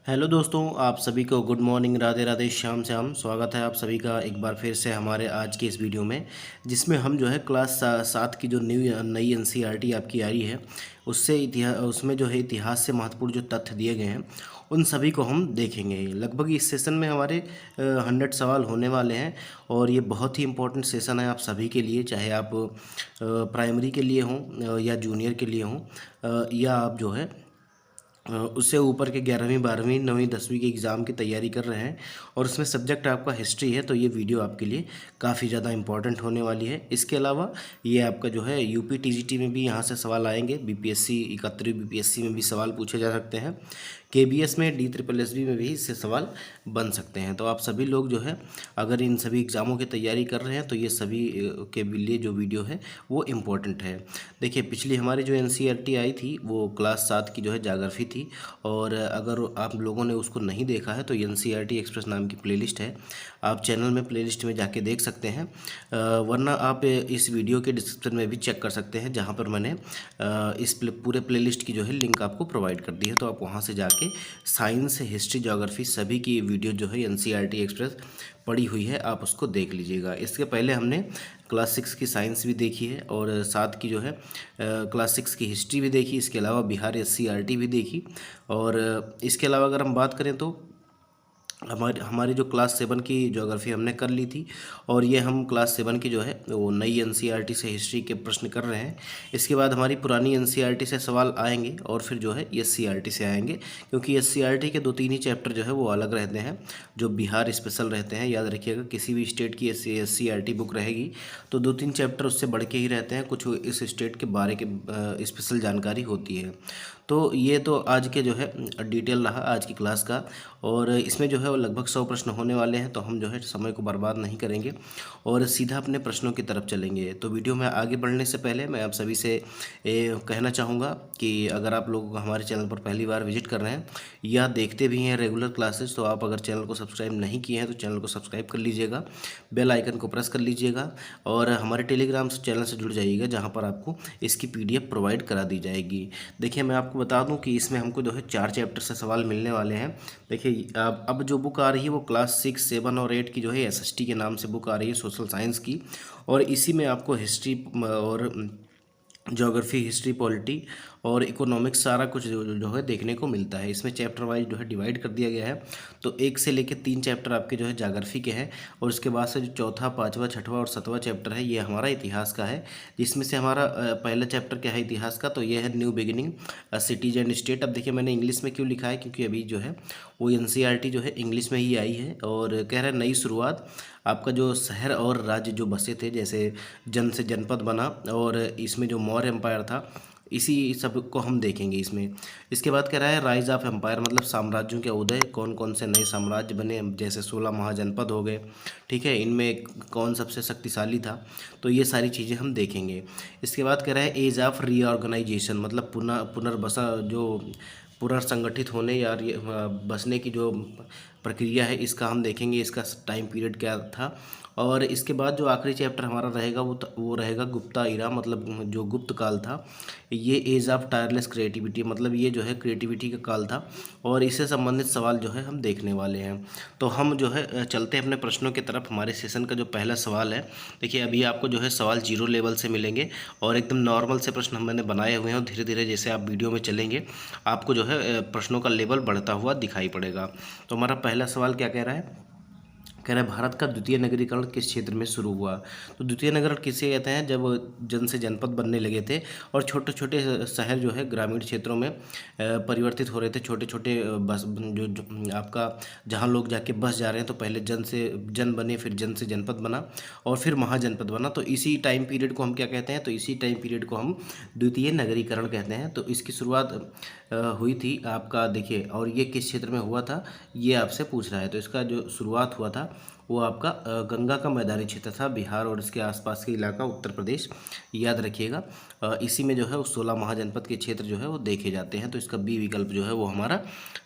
Hello दोस्तों, आप सभी को गुड मॉर्निंग, राधे राधे, श्याम श्याम। स्वागत है आप सभी का एक बार फिर से हमारे आज के इस वीडियो में, जिसमें हम जो है क्लास 7 की जो नई एनसीईआरटी आपकी आ रही है, उससे उसमें जो है इतिहास से महत्वपूर्ण जो तथ्य दिए गए हैं उन सभी को हम देखेंगे। लगभग इस सेशन में हमारे 100 सवाल होने वाले हैं और ये बहुत ही इम्पोर्टेंट सेशन है आप सभी के लिए, चाहे आप प्राइमरी के लिए हों या जूनियर के लिए हों या आप जो है उससे ऊपर के 11वीं 12वीं 9वीं 10वीं के एग्ज़ाम की तैयारी कर रहे हैं और उसमें सब्जेक्ट आपका हिस्ट्री है, तो ये वीडियो आपके लिए काफ़ी ज़्यादा इंपॉर्टेंट होने वाली है। इसके अलावा ये आपका जो है यूपी टीजीटी में भी यहाँ से सवाल आएंगे, बीपीएससी 71वीं बीपीएससी में भी सवाल पूछे जा सकते हैं, केबीएस में DSSB में भी इससे सवाल बन सकते हैं। तो आप सभी लोग जो है अगर इन सभी एग्ज़ामों की तैयारी कर रहे हैं तो ये सभी के लिए जो वीडियो है वो इम्पोर्टेंट है। देखिए, पिछली हमारी जो एनसीईआरटी आई थी वो क्लास 7 की जो है ज्योग्राफी थी, और अगर आप लोगों ने उसको नहीं देखा है तो एनसीईआरटी एक्सप्रेस नाम की प्लेलिस्ट है, आप चैनल में प्लेलिस्ट में जाके देख सकते हैं, वरना आप इस वीडियो के डिस्क्रिप्शन में भी चेक कर सकते हैं, जहां पर मैंने पूरे प्लेलिस्ट की जो है लिंक आपको प्रोवाइड कर दी है। तो आप वहां से जाके साइंस, हिस्ट्री, ज्योग्राफी सभी की वीडियो जो है एनसीईआरटी एक्सप्रेस पड़ी हुई है, आप उसको देख लीजिएगा। इसके पहले हमने क्लास 6 की साइंस भी देखी है और 7 की जो है क्लास 6 की हिस्ट्री भी देखी, इसके अलावा बिहार एससीईआरटी भी देखी, और इसके अलावा अगर हम बात करें तो हमारी हमारी जो क्लास 7 की ज्योग्राफी हमने कर ली थी, और ये हम क्लास 7 की जो है वो नई एनसीईआरटी से हिस्ट्री के प्रश्न कर रहे हैं। इसके बाद हमारी पुरानी एनसीईआरटी से सवाल आएंगे और फिर जो है एससीईआरटी से आएंगे, क्योंकि एससीईआरटी के 2-3 ही चैप्टर जो है वो अलग रहते हैं, जो बिहार स्पेशल रहते हैं। याद रखिएगा, किसी भी स्टेट की एससीईआरटी बुक रहेगी तो 2-3 चैप्टर उससे बढ़ के ही रहते हैं, कुछ इस स्टेट के बारे के स्पेशल जानकारी होती है। तो ये तो आज के जो है डिटेल रहा आज की क्लास का, और इसमें जो है वो लगभग 100 प्रश्न होने वाले हैं, तो हम जो है समय को बर्बाद नहीं करेंगे और सीधा अपने प्रश्नों की तरफ चलेंगे। तो वीडियो में आगे बढ़ने से पहले मैं आप सभी से कहना चाहूँगा कि अगर आप लोग हमारे चैनल पर पहली बार विजिट कर रहे हैं या देखते भी हैं रेगुलर क्लासेस, तो आप अगर चैनल को सब्सक्राइब नहीं किए हैं तो चैनल को सब्सक्राइब कर लीजिएगा, बेल आइकन को प्रेस कर लीजिएगा और हमारे टेलीग्राम चैनल से जुड़ जाइएगा, जहाँ पर आपको इसकी PDF प्रोवाइड करा दी जाएगी। देखिए, मैं आपको बता दूं कि इसमें हमको जो है 4 चैप्टर से सवाल मिलने वाले हैं। देखिए, अब जो बुक आ रही है वो क्लास 6, 7 और 8 की जो है SST के नाम से बुक आ रही है, सोशल साइंस की, और इसी में आपको हिस्ट्री और ज्योग्राफी, हिस्ट्री, पॉलिटी और इकोनॉमिक्स सारा कुछ जो है देखने को मिलता है। इसमें चैप्टर वाइज जो है डिवाइड कर दिया गया है, तो 1 से लेकर 3 चैप्टर आपके जो है ज्योग्राफी के हैं, और उसके बाद से जो चौथा, पाँचवा, छठवां और 7वां चैप्टर है ये हमारा इतिहास का है, जिसमें से हमारा पहला चैप्टर क्या है इतिहास का, तो ये है new beginning, cities and state. अब देखिए, मैंने इंग्लिश में क्यों लिखा है, क्योंकि अभी जो है वो एनसीईआरटी जो है इंग्लिश में ही आई है, और कह रहा है नई शुरुआत, आपका जो शहर और राज्य जो बसे थे, जैसे जन से जनपद बना, और इसमें जो मौर्य एम्पायर था, इसी सब को हम देखेंगे इसमें। इसके बाद कह रहा है राइज ऑफ एम्पायर, मतलब साम्राज्यों के उदय, कौन कौन से नए साम्राज्य बने, जैसे 16 महाजनपद हो गए, ठीक है, इनमें कौन सबसे शक्तिशाली था, तो ये सारी चीज़ें हम देखेंगे। इसके बाद कह रहा है एज ऑफ रीऑर्गेनाइजेशन, मतलब पुनर्बसा, जो पुनर्संगठित होने या बसने की जो प्रक्रिया है, इसका हम देखेंगे, इसका टाइम पीरियड क्या था। और इसके बाद जो आखिरी चैप्टर हमारा रहेगा वो रहेगा गुप्ता इरा, मतलब जो गुप्त काल था, ये एज ऑफ टायरलेस क्रिएटिविटी, मतलब ये जो है क्रिएटिविटी का काल था, और इससे संबंधित सवाल जो है हम देखने वाले हैं। तो हम जो है चलते हैं अपने प्रश्नों की तरफ। हमारे सेशन का जो पहला सवाल है, देखिए अभी आपको जो है सवाल 0 लेवल से मिलेंगे, और एकदम नॉर्मल से प्रश्न मैंने बनाए हुए हैं, और धीरे धीरे जैसे आप वीडियो में चलेंगे आपको जो है प्रश्नों का लेवल बढ़ता हुआ दिखाई पड़ेगा। तो हमारा पहला सवाल क्या कह रहा है, कह रहा है भारत का द्वितीय नगरीकरण किस क्षेत्र में शुरू हुआ। तो द्वितीय नगरीकरण किसे कहते हैं, जब जन से जनपद बनने लगे थे और छोटे छोटे शहर जो है ग्रामीण क्षेत्रों में परिवर्तित हो रहे थे, छोटे छोटे बस जो आपका जहाँ लोग जाके बस जा रहे हैं, तो पहले जन से जन बने, फिर जन से जनपद बना, और फिर महाजनपद बना। तो इसी टाइम पीरियड को हम क्या कहते हैं, तो इसी टाइम पीरियड को हम द्वितीय नगरीकरण कहते हैं। तो इसकी शुरुआत हुई थी आपका, देखिए, और ये किस क्षेत्र में हुआ था ये आपसे पूछ रहा है। तो इसका जो शुरुआत हुआ था वो आपका गंगा का मैदानी क्षेत्र था, बिहार और इसके आसपास के इलाका उत्तर प्रदेश, याद रखिएगा। इसी में जो है वो 16 महाजनपद के क्षेत्र जो है वो देखे जाते हैं। तो इसका बी विकल्प जो है वो हमारा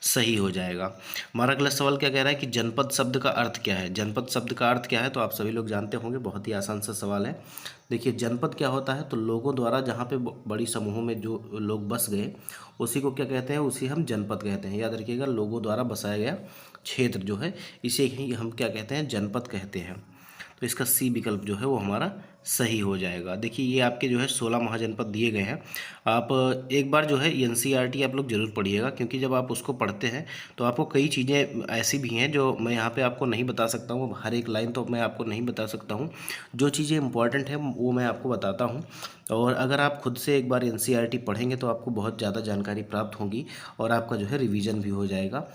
सही हो जाएगा। हमारा अगला सवाल क्या कह रहा है कि जनपद शब्द का अर्थ क्या है। जनपद शब्द का अर्थ क्या है, तो आप सभी लोग जानते होंगे, बहुत ही आसान सा सवाल है। देखिए जनपद क्या होता है, तो लोगों द्वारा जहाँ पे बड़ी समूहों में जो लोग बस गए उसी को क्या कहते हैं, उसी हम जनपद कहते हैं। याद रखिएगा, लोगों द्वारा बसाया गया क्षेत्र जो है इसे ही हम क्या कहते हैं, जनपद कहते हैं। तो इसका सी विकल्प जो है वो हमारा सही हो जाएगा। देखिए ये आपके जो है 16 महाजनपद दिए गए हैं। आप एक बार जो है एनसीईआरटी आप लोग जरूर पढ़िएगा, क्योंकि जब आप उसको पढ़ते हैं तो आपको कई चीज़ें ऐसी भी हैं जो मैं यहाँ पे आपको नहीं बता सकता हूँ। हर एक लाइन तो मैं आपको नहीं बता सकता हूँ, जो चीज़ें इंपॉर्टेंट हैं वो मैं आपको बताता हूँ। और अगर आप खुद से एक बार एनसीईआरटी पढ़ेंगे तो आपको बहुत ज़्यादा जानकारी प्राप्त होगी और आपका जो है रिविज़न भी हो जाएगा।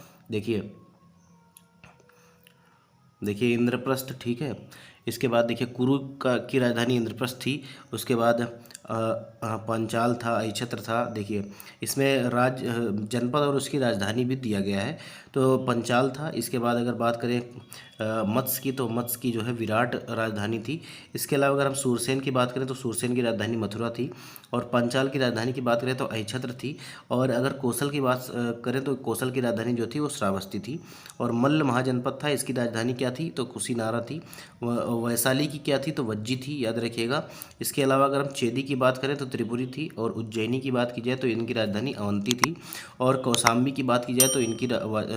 देखिए इंद्रप्रस्थ, ठीक है। इसके बाद देखिए कुरु की राजधानी इंद्रप्रस्थ थी। उसके बाद पंचाल था, अहिछत्र था। देखिए इसमें जनपद और उसकी राजधानी भी दिया गया है। तो पंचाल था। इसके बाद अगर बात करें मत्स्य की, तो मत्स्य की जो है विराट राजधानी थी। इसके अलावा अगर हम सूरसेन की बात करें तो सूरसेन की राजधानी मथुरा थी। और पंचाल की राजधानी की बात करें तो अहिछत्र थी। और अगर कौशल की बात करें तो कौशल की राजधानी जो थी वो श्रावस्ती थी। और मल्ल महाजनपद था, इसकी राजधानी क्या थी, तो कुशीनारा थी। वैशाली की क्या थी, तो वज्जी थी, याद रखिएगा। इसके अलावा अगर हम चेदी की बात करें तो त्रिपुरी थी। और उज्जैनी की बात की जाए तो इनकी राजधानी अवंती थी। और कौशाम्बी की बात की जाए तो इनकी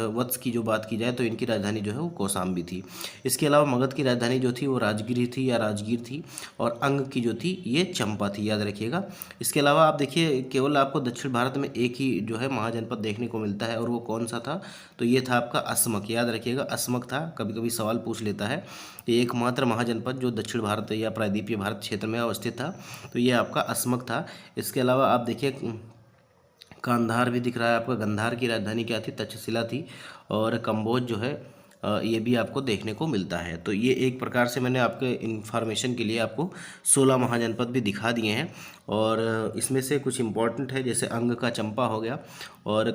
वत्स की जो बात की जाए तो इनकी राजधानी जो है वो कौशाम्बी थी। इसके अलावा मगध की राजधानी जो थी वो राजगिरी थी या राजगीर थी। और अंग की जो थी ये चंपा थी, याद रखिएगा। इसके अलावा आप देखिए केवल आपको दक्षिण भारत में एक ही जो है महाजनपद देखने को मिलता है, और वो कौन सा था, तो ये था आपका असमक। याद रखिएगा, असमक था। कभी कभी सवाल पूछ लेता है। ये एकमात्र महाजनपद जो दक्षिण भारत या प्रायद्वीपीय भारत क्षेत्र में अवस्थित था, तो ये आपका असमक था। इसके अलावा आप देखिए कांधार भी दिख रहा है आपका। गंधार की राजधानी क्या थी, तक्षशिला थी। और कंबोज जो है ये भी आपको देखने को मिलता है। तो ये एक प्रकार से मैंने आपके इन्फॉर्मेशन के लिए आपको 16 महाजनपद भी दिखा दिए हैं। और इसमें से कुछ इंपॉर्टेंट है, जैसे अंग का चंपा हो गया और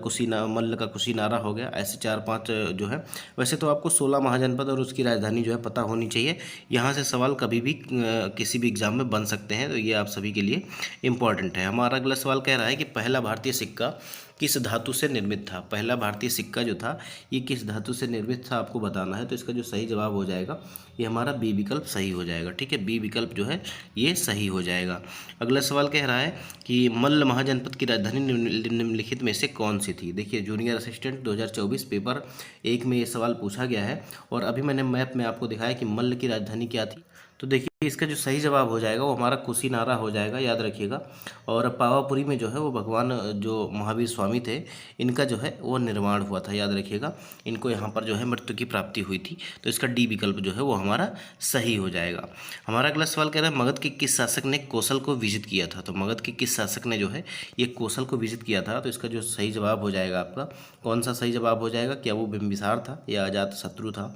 मल्ल का कुशीनारा हो गया। ऐसे 4-5 जो है। वैसे तो आपको 16 महाजनपद और उसकी राजधानी जो है पता होनी चाहिए। यहाँ से सवाल कभी भी किसी भी एग्जाम में बन सकते हैं, तो ये आप सभी के लिए इम्पॉर्टेंट है। हमारा अगला सवाल कह रहा है कि पहला भारतीय सिक्का किस धातु से निर्मित था। पहला भारतीय सिक्का जो था ये किस धातु से निर्मित था, आपको बताना है। तो इसका जो सही जवाब हो जाएगा ये हमारा बी विकल्प सही हो जाएगा। ठीक है, बी विकल्प जो है ये सही हो जाएगा। अगला सवाल कह रहा है कि मल्ल महाजनपद की राजधानी निम्नलिखित में से कौन सी थी। देखिए जूनियर असिस्टेंट 2024 पेपर 1 में ये सवाल पूछा गया है। और अभी मैंने मैप में आपको दिखाया कि मल्ल की राजधानी क्या थी। तो देखिए इसका जो सही जवाब हो जाएगा वो हमारा कुशीनारा हो जाएगा, याद रखिएगा। और पावापुरी में जो है वो भगवान जो महावीर स्वामी थे इनका जो है वो निर्माण हुआ था, याद रखिएगा। इनको यहाँ पर जो है मृत्यु की प्राप्ति हुई थी। तो इसका डी विकल्प जो है वो हमारा सही हो जाएगा। हमारा अगला सवाल कह रहा है मगध के किस शासक ने कौशल को विजित किया था। तो मगध के किस शासक ने जो है ये कौशल को विजित किया था। तो इसका जो सही जवाब हो जाएगा आपका, कौन सा सही जवाब हो जाएगा, क्या वो बिंबिसार था या अजातशत्रु था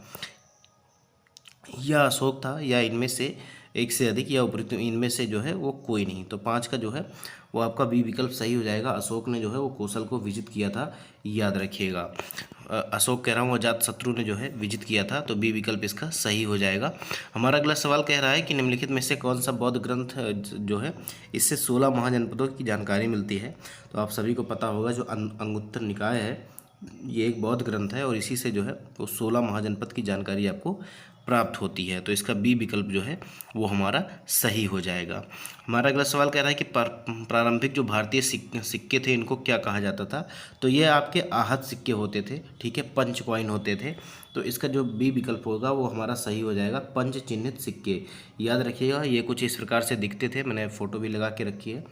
या अशोक था या इनमें से एक से अधिक या उपयुक्त इनमें से जो है वो कोई नहीं। तो 5 का जो है वो आपका बी विकल्प सही हो जाएगा। अशोक ने जो है वो कौशल को विजित किया था, याद रखिएगा। अशोक कह रहा हूँ, अजातशत्रु ने जो है विजित किया था। तो बी विकल्प इसका सही हो जाएगा। हमारा अगला सवाल कह रहा है कि निम्नलिखित में से कौन सा बौद्ध ग्रंथ जो है इससे 16 महाजनपदों की जानकारी मिलती है। तो आप सभी को पता होगा जो अंगुत्तर निकाय है ये एक बौद्ध ग्रंथ है और इसी से जो है वो 16 महाजनपद की जानकारी आपको प्राप्त होती है। तो इसका बी विकल्प जो है वो हमारा सही हो जाएगा। हमारा अगला सवाल कह रहा है कि प्रारंभिक जो भारतीय सिक्के थे इनको क्या कहा जाता था। तो ये आपके आहत सिक्के होते थे, ठीक है, पंच कॉइन होते थे। तो इसका जो बी विकल्प होगा वो हमारा सही हो जाएगा, पंच चिन्हित सिक्के। याद रखिएगा ये कुछ इस प्रकार से दिखते थे, मैंने फ़ोटो भी लगा के रखी है।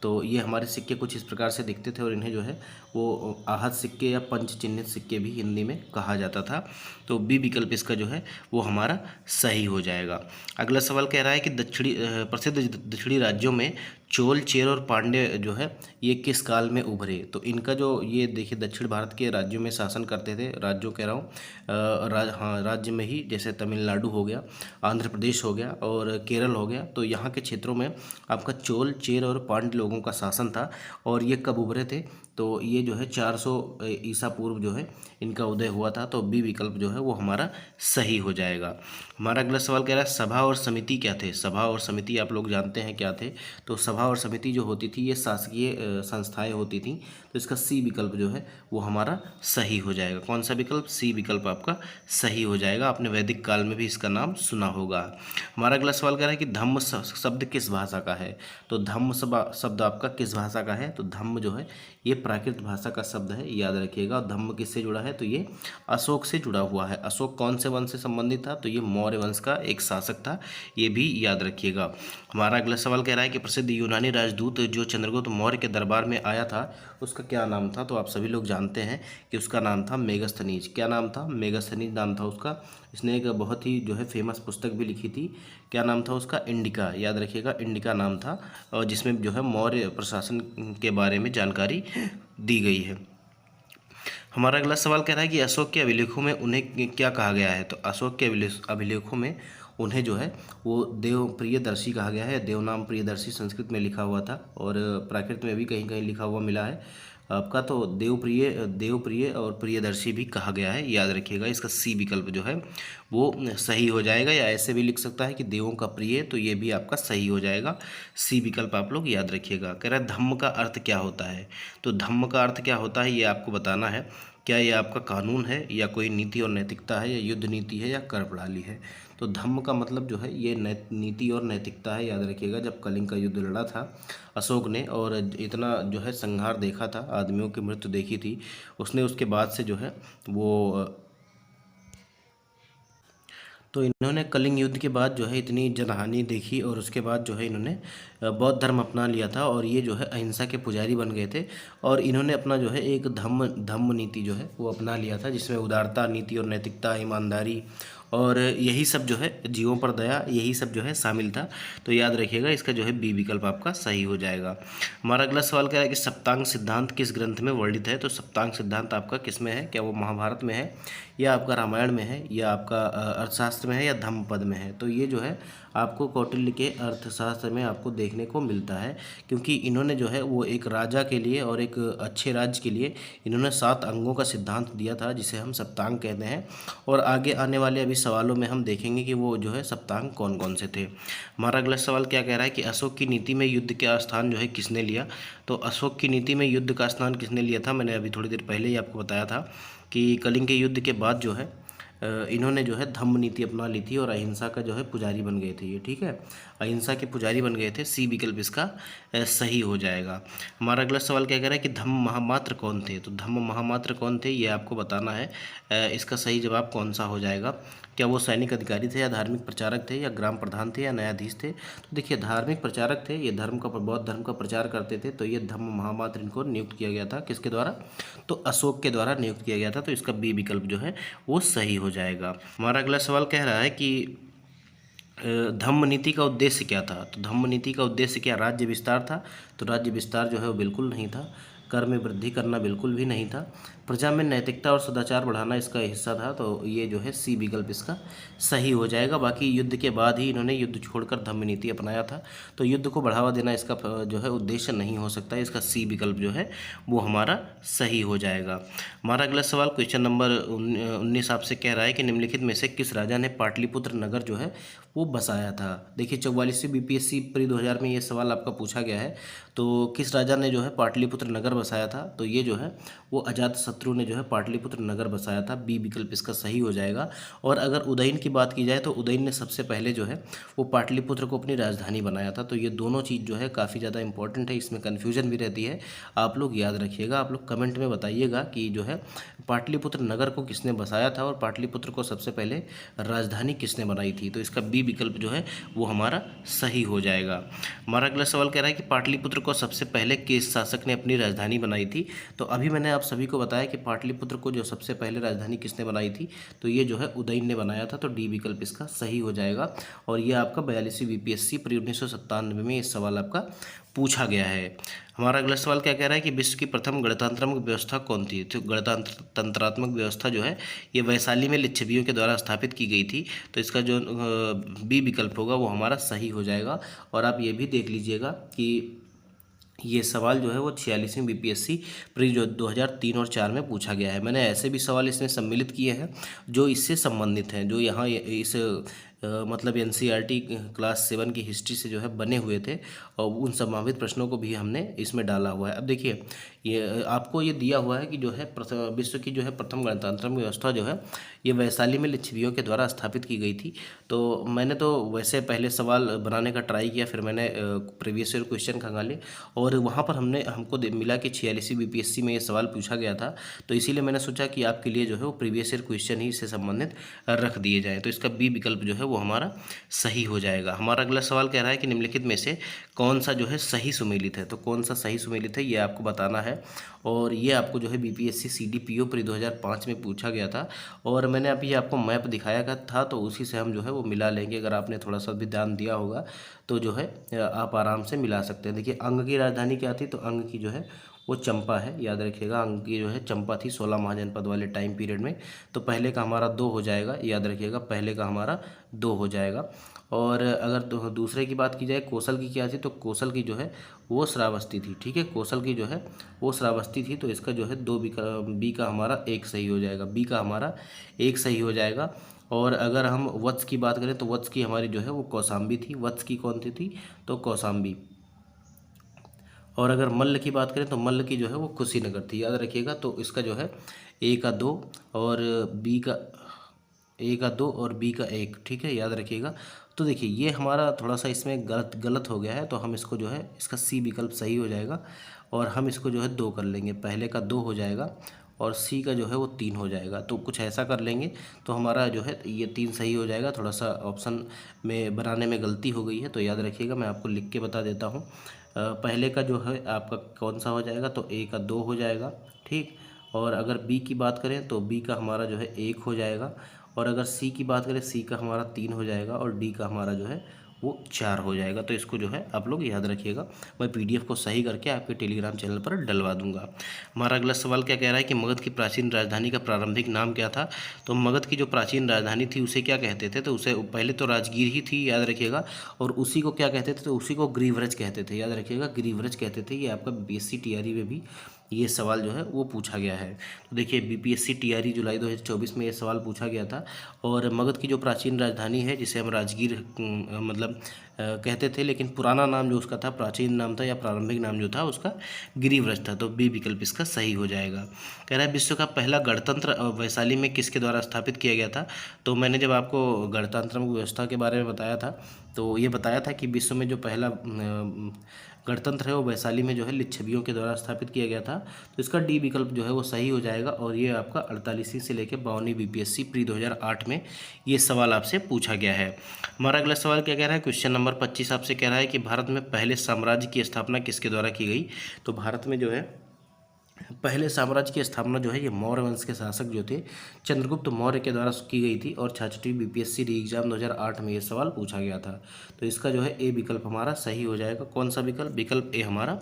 तो ये हमारे सिक्के कुछ इस प्रकार से दिखते थे और इन्हें जो है वो आहत सिक्के या पंच चिन्हित सिक्के भी हिंदी में कहा जाता था। तो बी विकल्प इसका जो है वो हमारा सही हो जाएगा। अगला सवाल कह रहा है कि प्रसिद्ध दक्षिणी राज्यों में चोल, चेर और पांड्य जो है ये किस काल में उभरे। तो इनका जो ये देखिए दक्षिण भारत के राज्यों में शासन करते थे, राज्यों कह रहा हूँ राज्य में ही, जैसे तमिलनाडु हो गया, आंध्र प्रदेश हो गया और केरल हो गया। तो यहाँ के क्षेत्रों में आपका चोल, चेर और पांड्य लोगों का शासन था। और ये कब उभरे थे, तो ये जो है 400 ईसा पूर्व जो है इनका उदय हुआ था। तो बी विकल्प जो है वो हमारा सही हो जाएगा। हमारा अगला सवाल कह रहा है सभा और समिति क्या थे। सभा और समिति आप लोग जानते हैं क्या थे। तो सभा और समिति जो होती थी ये शासकीय संस्थाएं होती थी। तो इसका सी विकल्प जो है वो हमारा सही हो जाएगा। कौन सा विकल्प? सी विकल्प आपका सही हो जाएगा। आपने वैदिक काल में भी इसका नाम सुना होगा। हमारा अगला सवाल कह रहा है कि धम्म शब्द किस भाषा का है। तो धम्म शब्द आपका किस भाषा का है। तो धम्म जो है ये प्राकृत भाषा का शब्द है, याद रखिएगा। धम्म किससे जुड़ा है? तो ये अशोक से जुड़ा हुआ है। अशोक कौन से वंश से संबंधित था? तो ये मौर्य वंश का एक शासक था, ये भी याद रखिएगा। हमारा अगला सवाल कह रहा है कि प्रसिद्ध यूनानी राजदूत जो चंद्रगुप्त मौर्य के दरबार में आया था उसका क्या नाम था। तो आप सभी लोग जानते हैं कि उसका नाम था मेगास्थनीज। क्या नाम था? मेगास्थनीज नाम था उसका। इसने एक बहुत ही जो है फेमस पुस्तक भी लिखी थी। क्या नाम था उसका? इंडिका, याद रखिएगा, इंडिका नाम था। और जिसमें जो है मौर्य प्रशासन के बारे में जानकारी दी गई है। हमारा अगला सवाल कह रहा है कि अशोक के अभिलेखों में उन्हें क्या कहा गया है। तो अशोक के अभिलेखों में उन्हें जो है वो देव प्रियदर्शी कहा गया है। देवनाम प्रियदर्शी संस्कृत में लिखा हुआ था और प्राकृत में भी कहीं कहीं लिखा हुआ मिला है आपका। तो देवप्रिय और प्रियदर्शी भी कहा गया है, याद रखिएगा। इसका सी विकल्प जो है वो सही हो जाएगा। या ऐसे भी लिख सकता है कि देवों का प्रिय, तो ये भी आपका सही हो जाएगा। सी विकल्प आप लोग याद रखिएगा। कह रहा है धम्म का अर्थ क्या होता है। तो धम्म का अर्थ क्या होता है ये आपको बताना है। क्या ये आपका कानून है या कोई नीति और नैतिकता है या युद्ध नीति है या कर प्रणाली है। तो धम्म का मतलब जो है ये नीति और नैतिकता है, याद रखिएगा। जब कलिंग का युद्ध लड़ा था अशोक ने और इतना जो है संहार देखा था, आदमियों की मृत्यु देखी थी, उसने उसके बाद से जो है वो तो इन्होंने कलिंग युद्ध के बाद जो है इतनी जनहानि देखी और उसके बाद जो है इन्होंने बौद्ध धर्म अपना लिया था और ये जो है अहिंसा के पुजारी बन गए थे। और इन्होंने अपना जो है एक धम्म नीति जो है वो अपना लिया था, जिसमें उदारता, नीति और नैतिकता, ईमानदारी और यही सब जो है जीवों पर दया, यही सब जो है शामिल था। तो याद रखिएगा इसका जो है बी विकल्प आपका सही हो जाएगा। हमारा अगला सवाल क्या है कि सप्तांग सिद्धांत किस ग्रंथ में वर्णित है। तो सप्तांग सिद्धांत आपका किस में है? क्या वो महाभारत में है या आपका रामायण में है या आपका अर्थशास्त्र में है या धम्मपद में है। तो ये जो है आपको कौटिल्य के अर्थशास्त्र में आपको देखने को मिलता है, क्योंकि इन्होंने जो है वो एक राजा के लिए और एक अच्छे राज्य के लिए इन्होंने 7 अंगों का सिद्धांत दिया था, जिसे हम सप्तांग कहते हैं। और आगे आने वाले अभी सवालों में हम देखेंगे कि वो जो है सप्तांग कौन कौन से थे। हमारा अगला सवाल क्या कह रहा है कि अशोक की नीति में युद्ध का स्थान जो है किसने लिया। तो अशोक की नीति में युद्ध का स्थान किसने लिया था? मैंने अभी थोड़ी देर पहले ही आपको बताया था कि कलिंग के युद्ध के बाद जो है इन्होंने जो है धम्म नीति अपना ली थी और अहिंसा का जो है पुजारी बन गए थे ये, ठीक है, अहिंसा के पुजारी बन गए थे। सी विकल्प इसका सही हो जाएगा। हमारा अगला सवाल क्या कह रहा है कि धम्म महामात्र कौन थे। तो धम्म महामात्र कौन थे ये आपको बताना है। इसका सही जवाब कौन सा हो जाएगा? क्या वो सैनिक अधिकारी थे या धार्मिक प्रचारक थे या ग्राम प्रधान थे या न्यायाधीश थे। तो देखिए धार्मिक प्रचारक थे, ये बौद्ध धर्म का प्रचार करते थे। तो ये धम्म महामात्र इनको नियुक्त किया गया था, किसके द्वारा? तो अशोक के द्वारा नियुक्त किया गया था। तो इसका बी विकल्प जो है वो सही हो जाएगा। हमारा अगला सवाल कह रहा है कि धम्म नीति का उद्देश्य क्या था। तो धम्म नीति का उद्देश्य क्या? राज्य विस्तार था। तो राज्य विस्तार जो है वो बिल्कुल नहीं था। कर में वृद्धि करना बिल्कुल भी नहीं था। प्रजा में नैतिकता और सदाचार बढ़ाना इसका हिस्सा था। तो ये जो है सी विकल्प इसका सही हो जाएगा। बाकी युद्ध के बाद ही इन्होंने युद्ध छोड़कर धम्म नीति अपनाया था। तो युद्ध को बढ़ावा देना इसका जो है उद्देश्य नहीं हो सकता। इसका सी विकल्प जो है वो हमारा सही हो जाएगा। हमारा अगला सवाल क्वेश्चन नंबर 19 आपसे कह रहा है कि निम्नलिखित में से किस राजा ने पाटलिपुत्र नगर जो है वो बसाया था। देखिए 44वीं बीपीएससी प्री 2000 में ये सवाल आपका पूछा गया है। तो किस राजा ने जो है पाटलिपुत्र नगर बसाया था। तो ये जो है वो अजातशत्रु ने जो है पाटलिपुत्र नगर बसाया था। बी विकल्प इसका सही हो जाएगा। और अगर उदयन की बात की जाए तो उदयन ने सबसे पहले जो है वो पाटलिपुत्र को अपनी राजधानी बनाया था। तो ये दोनों चीज़ जो है काफ़ी ज़्यादा इंपॉर्टेंट है, इसमें कन्फ्यूजन भी रहती है। आप लोग याद रखिएगा, आप लोग कमेंट में बताइएगा कि जो है पाटलिपुत्र नगर को किसने बसाया था और पाटलिपुत्र को सबसे पहले राजधानी किसने बनाई थी। तो इसका बी विकल्प जो है वो हमारा सही हो जाएगा। हमारा अगला सवाल कह रहा है कि पाटलिपुत्र को सबसे पहले किस शासक ने अपनी राजधानी बनाई थी। तो अभी मैंने आप सभी को बताया कि पाटलिपुत्र को जो सबसे पहले राजधानी किसने बनाई थी। तो ये जो है उदयन ने बनाया था। तो डी विकल्प इसका सही हो जाएगा। और ये आपका 42वीं बीपीएससी प्री 1997 में ये सवाल आपका पूछा गया है। हमारा अगला सवाल क्या कह रहा है कि विश्व की प्रथम गणतंत्रात्मक व्यवस्था कौन थी। तो गणतंत्रात्मक व्यवस्था जो है ये वैशाली में लिच्छवियों के द्वारा स्थापित की गई थी। तो इसका जो बी विकल्प होगा वो हमारा सही हो जाएगा। और आप ये भी देख लीजिएगा कि ये सवाल जो है वो 46वीं बीपीएससी प्री जो 2003 और 4 में पूछा गया है। मैंने ऐसे भी सवाल इसमें सम्मिलित किए हैं जो इससे संबंधित हैं, जो यहाँ इस मतलब एनसीईआरटी क्लास 7 की हिस्ट्री से जो है बने हुए थे, और उन संभावित प्रश्नों को भी हमने इसमें डाला हुआ है। अब देखिए, ये आपको ये दिया हुआ है कि जो है विश्व की जो है प्रथम गणतंत्र व्यवस्था जो है ये वैशाली में लिच्छवियों के द्वारा स्थापित की गई थी। तो मैंने तो वैसे पहले सवाल बनाने का ट्राई किया, फिर मैंने प्रीवियस ईयर क्वेश्चन खंगाले, और वहाँ पर हमको मिला कि 46वीं बीपीएससी में ये सवाल पूछा गया था। तो इसीलिए मैंने सोचा कि आपके लिए जो है वो प्रीवियस ईयर क्वेश्चन ही इससे संबंधित रख दिए जाएँ। तो इसका बी विकल्प जो है वो हमारा सही हो जाएगा। हमारा अगला सवाल कह रहा है कि निम्नलिखित में से कौन सा जो है सही सुमेलित है। तो कौन सा सही सुमेलित है ये आपको बताना है, और ये आपको जो है बीपीएससी सीडीपीओ प्री 2005 में पूछा गया था। और मैंने अभी आपको मैप दिखाया था, तो उसी से हम जो है वो मिला लेंगे। अगर आपने थोड़ा सा भी ध्यान दिया होगा तो जो है आप आराम से मिला सकते हैं। देखिए, अंग की राजधानी क्या थी, तो अंग की जो है वो चंपा है, याद रखिएगा। अंग की जो है चंपा थी 16 महाजनपद वाले टाइम पीरियड में। तो पहले का हमारा 2 हो जाएगा, याद रखिएगा, पहले का हमारा 2 हो जाएगा। और अगर दूसरे की बात की जाए, कौशल की क्या थी, तो कौशल की जो है वो श्रावस्ती थी। ठीक है, कौशल की जो है वो श्रावस्ती थी। तो इसका जो है बी का हमारा 1 सही हो जाएगा, बी का हमारा 1 सही हो जाएगा। और अगर हम वत्स की बात करें, तो वत्स की हमारी जो है वो कौशाम्बी थी। वत्स की कौन थी, तो कौशाम्बी। और अगर मल्ल की बात करें, तो मल्ल की जो है वो कुशीनगर थी, याद रखिएगा। तो इसका जो है ए का 2 और बी का और बी का 1, ठीक है, याद रखिएगा। तो देखिए, ये हमारा थोड़ा सा इसमें गलत हो गया है, तो हम इसको जो है इसका सी विकल्प सही हो जाएगा, और हम इसको जो है 2 कर लेंगे। पहले का 2 हो जाएगा और सी का जो है वो 3 हो जाएगा। तो कुछ ऐसा कर लेंगे तो हमारा जो है ये 3 सही हो जाएगा। थोड़ा सा ऑप्शन में बनाने में गलती हो गई है, तो याद रखिएगा, मैं आपको लिख के बता देता हूँ। पहले का जो है आपका कौन सा हो जाएगा, तो ए का 2 हो जाएगा, ठीक। और अगर बी की बात करें, तो बी का हमारा जो है 1 हो जाएगा। और अगर सी की बात करें, सी का हमारा 3 हो जाएगा, और डी का हमारा जो है वो 4 हो जाएगा। तो इसको जो है आप लोग याद रखिएगा। मैं पीडीएफ को सही करके आपके टेलीग्राम चैनल पर डलवा दूंगा। हमारा अगला सवाल क्या कह रहा है कि मगध की प्राचीन राजधानी का प्रारंभिक नाम क्या था। तो मगध की जो प्राचीन राजधानी थी उसे क्या कहते थे, तो उसे पहले तो राजगीर ही थी, याद रखिएगा। और उसी को क्या कहते थे, तो उसी को गिरिव्रज कहते थे, याद रखिएगा, गिरिव्रज कहते थे। ये आपका बीपीएससी टीआरई में भी ये सवाल जो है वो पूछा गया है। तो देखिए, बीपीएससी टीआरई जुलाई 2024 में ये सवाल पूछा गया था। और मगध की जो प्राचीन राजधानी है, जिसे हम राजगीर मतलब कहते थे, लेकिन पुराना नाम जो उसका था, प्राचीन नाम था या प्रारंभिक नाम जो था उसका गिरिव्रज था। तो बी विकल्प इसका सही हो जाएगा। कह रहा है विश्व का पहला गणतंत्र वैशाली में किसके द्वारा स्थापित किया गया था। तो मैंने जब आपको गणतंत्र व्यवस्था के बारे में बताया था, तो ये बताया था कि विश्व में जो पहला गणतंत्र है वो वैशाली में जो है लिच्छवियों के द्वारा स्थापित किया गया था। तो इसका डी विकल्प जो है वो सही हो जाएगा। और ये आपका 48वीं से लेकर 52वीं बीपीएससी प्री 2008 में ये सवाल आपसे पूछा गया है। हमारा अगला सवाल क्या कह रहा है, क्वेश्चन नंबर 25 आपसे कह रहा है कि भारत में पहले साम्राज्य की स्थापना किसके द्वारा की गई। तो भारत में जो है पहले साम्राज्य की स्थापना जो है ये मौर्य वंश के शासक जो थे चंद्रगुप्त मौर्य के द्वारा की गई थी। और 66वीं बीपीएससी री एग्जाम 2008 में ये सवाल पूछा गया था। तो इसका जो है ए विकल्प हमारा सही हो जाएगा। कौन सा विकल्प, विकल्प ए हमारा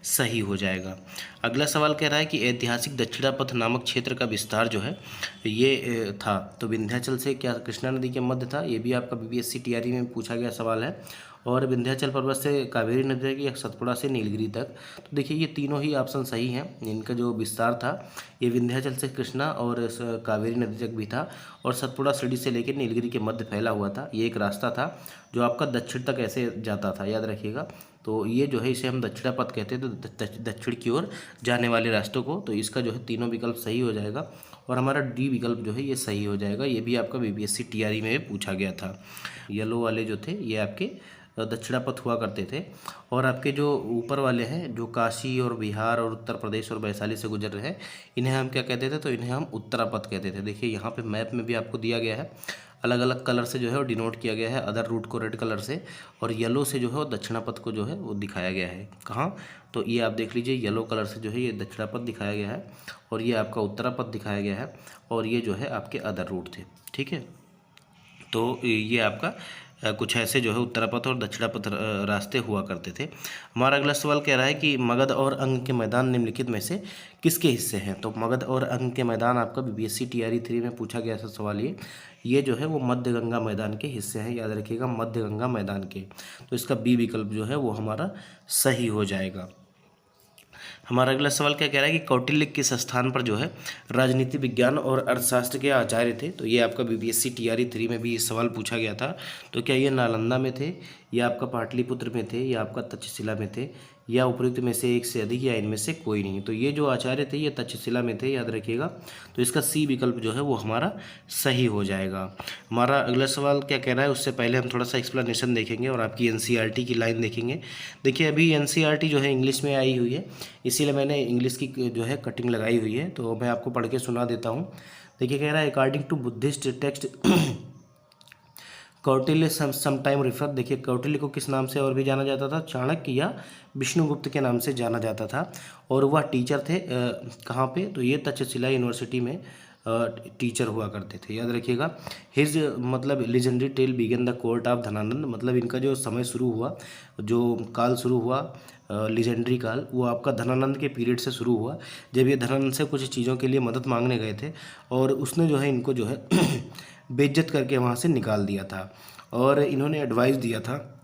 सही हो जाएगा। अगला सवाल कह रहा है कि ऐतिहासिक दक्षिणापथ नामक क्षेत्र का विस्तार जो है ये था। तो विंध्याचल से क्या कृष्णा नदी के मध्य था, ये भी आपका बीपीएससी टीआरई में पूछा गया सवाल है। और विंध्याचल पर्वत से कावेरी नदी तक या सतपुड़ा से नीलगिरी तक। तो देखिए, ये तीनों ही ऑप्शन सही हैं। इनका जो विस्तार था ये विंध्याचल से कृष्णा और कावेरी नदी तक भी था, और सतपुड़ा सीढ़ी से लेकर नीलगिरी के मध्य फैला हुआ था। ये एक रास्ता था जो आपका दक्षिण तक ऐसे जाता था, याद रखिएगा। तो ये जो है इसे हम दक्षिणापथ कहते हैं, तो दक्षिण की ओर जाने वाले रास्तों को। तो इसका जो है तीनों विकल्प सही हो जाएगा। और हमारा डी विकल्प जो है ये सही हो जाएगा। ये भी आपका बीपीएससी टीआरई में पूछा गया था। येलो वाले जो थे ये आपके दक्षिणापथ हुआ करते थे। और आपके जो ऊपर वाले हैं, जो काशी और बिहार और उत्तर प्रदेश और वैशाली से गुजर रहे हैं, इन्हें हम क्या कहते थे, तो इन्हें हम उत्तरापथ कहते थे। देखिए, यहाँ पे मैप में भी आपको दिया गया है, अलग अलग कलर से जो है वो डिनोट किया गया है। अदर रूट को रेड कलर से, और येलो से जो है वो दक्षिणापथ को जो है वो दिखाया गया है। कहाँ, तो ये आप देख लीजिए, येलो कलर से जो है ये दक्षिणापथ दिखाया गया है, और ये आपका उत्तरापथ दिखाया गया है, और ये जो है आपके अदर रूट थे। ठीक है, तो ये आपका कुछ ऐसे जो है उत्तरापथ और दक्षिणापथ रास्ते हुआ करते थे। हमारा अगला सवाल कह रहा है कि मगध और अंग के मैदान निम्नलिखित में से किसके हिस्से हैं। तो मगध और अंग के मैदान आपका बीपीएससी टीआरई 3 में पूछा गया था सवाल। ये जो है वो मध्य गंगा मैदान के हिस्से हैं, याद रखिएगा, मध्य गंगा मैदान के। तो इसका बी विकल्प जो है वो हमारा सही हो जाएगा। हमारा अगला सवाल क्या कह रहा है कि कौटिल्य किस स्थान पर जो है राजनीति विज्ञान और अर्थशास्त्र के आचार्य थे। तो ये आपका बीपीएससी टीआरई 3 में भी ये सवाल पूछा गया था। तो क्या ये नालंदा में थे, या आपका पाटलिपुत्र में थे, या आपका तक्षशिला में थे, या उपयुक्त में से एक से अधिक, या इनमें से कोई नहीं। तो ये जो आचार्य थे ये तक्षशिला में थे, याद रखिएगा। तो इसका सी विकल्प जो है वो हमारा सही हो जाएगा। हमारा अगला सवाल क्या कह रहा है, उससे पहले हम थोड़ा सा एक्सप्लेनेशन देखेंगे और आपकी एनसीईआरटी की लाइन देखेंगे। देखिए अभी एनसीईआरटी जो है इंग्लिश में आई हुई है, इसीलिए मैंने इंग्लिश की जो है कटिंग लगाई हुई है। तो मैं आपको पढ़ के सुना देता हूँ। देखिए कह रहा है according to Buddhist text Kautilya sometime refer. देखिए कौटिल्य को किस नाम से और भी जाना जाता था, चाणक्य या विष्णुगुप्त के नाम से जाना जाता था। और वह टीचर थे कहाँ पे, तो ये तक्षशिला यूनिवर्सिटी में टीचर हुआ करते थे, याद रखिएगा। हिज मतलब legendary tale began the court of Dhanananda, मतलब इनका जो समय शुरू हुआ, जो काल शुरू हुआ लीजेंडरी काल, वो आपका धनानंद के पीरियड से शुरू हुआ, जब ये धनानंद से कुछ चीज़ों के लिए मदद मांगने गए थे और उसने जो है इनको जो है बेइज्जत करके वहाँ से निकाल दिया था। और इन्होंने एडवाइस दिया था,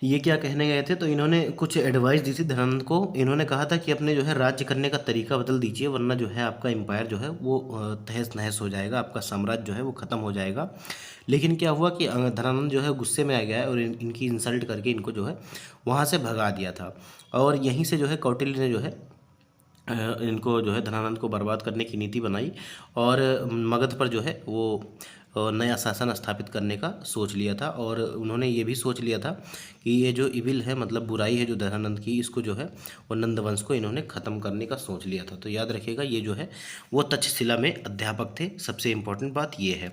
ये क्या कहने गए थे, तो इन्होंने कुछ एडवाइस दी थी धनानंद को। इन्होंने कहा था कि अपने जो है राज्य करने का तरीका बदल दीजिए, वरना जो है आपका एम्पायर जो है वो तहस नहस हो जाएगा, आपका साम्राज्य जो है वो ख़त्म हो जाएगा। लेकिन क्या हुआ कि धनानंद जो है गुस्से में आ गया है और इनकी इंसल्ट करके इनको जो है वहाँ से भगा दिया था। और यहीं से जो है कौटिल्य ने जो है इनको जो है धनानंद को बर्बाद करने की नीति बनाई और मगध पर जो है वो नया शासन स्थापित करने का सोच लिया था। और उन्होंने ये भी सोच लिया था कि ये जो इविल है, मतलब बुराई है जो धनानंद की, इसको जो है वो नंद वंश को इन्होंने ख़त्म करने का सोच लिया था। तो याद रखिएगा ये जो है वो तक्षशिला में अध्यापक थे। सबसे इम्पोर्टेंट बात ये है।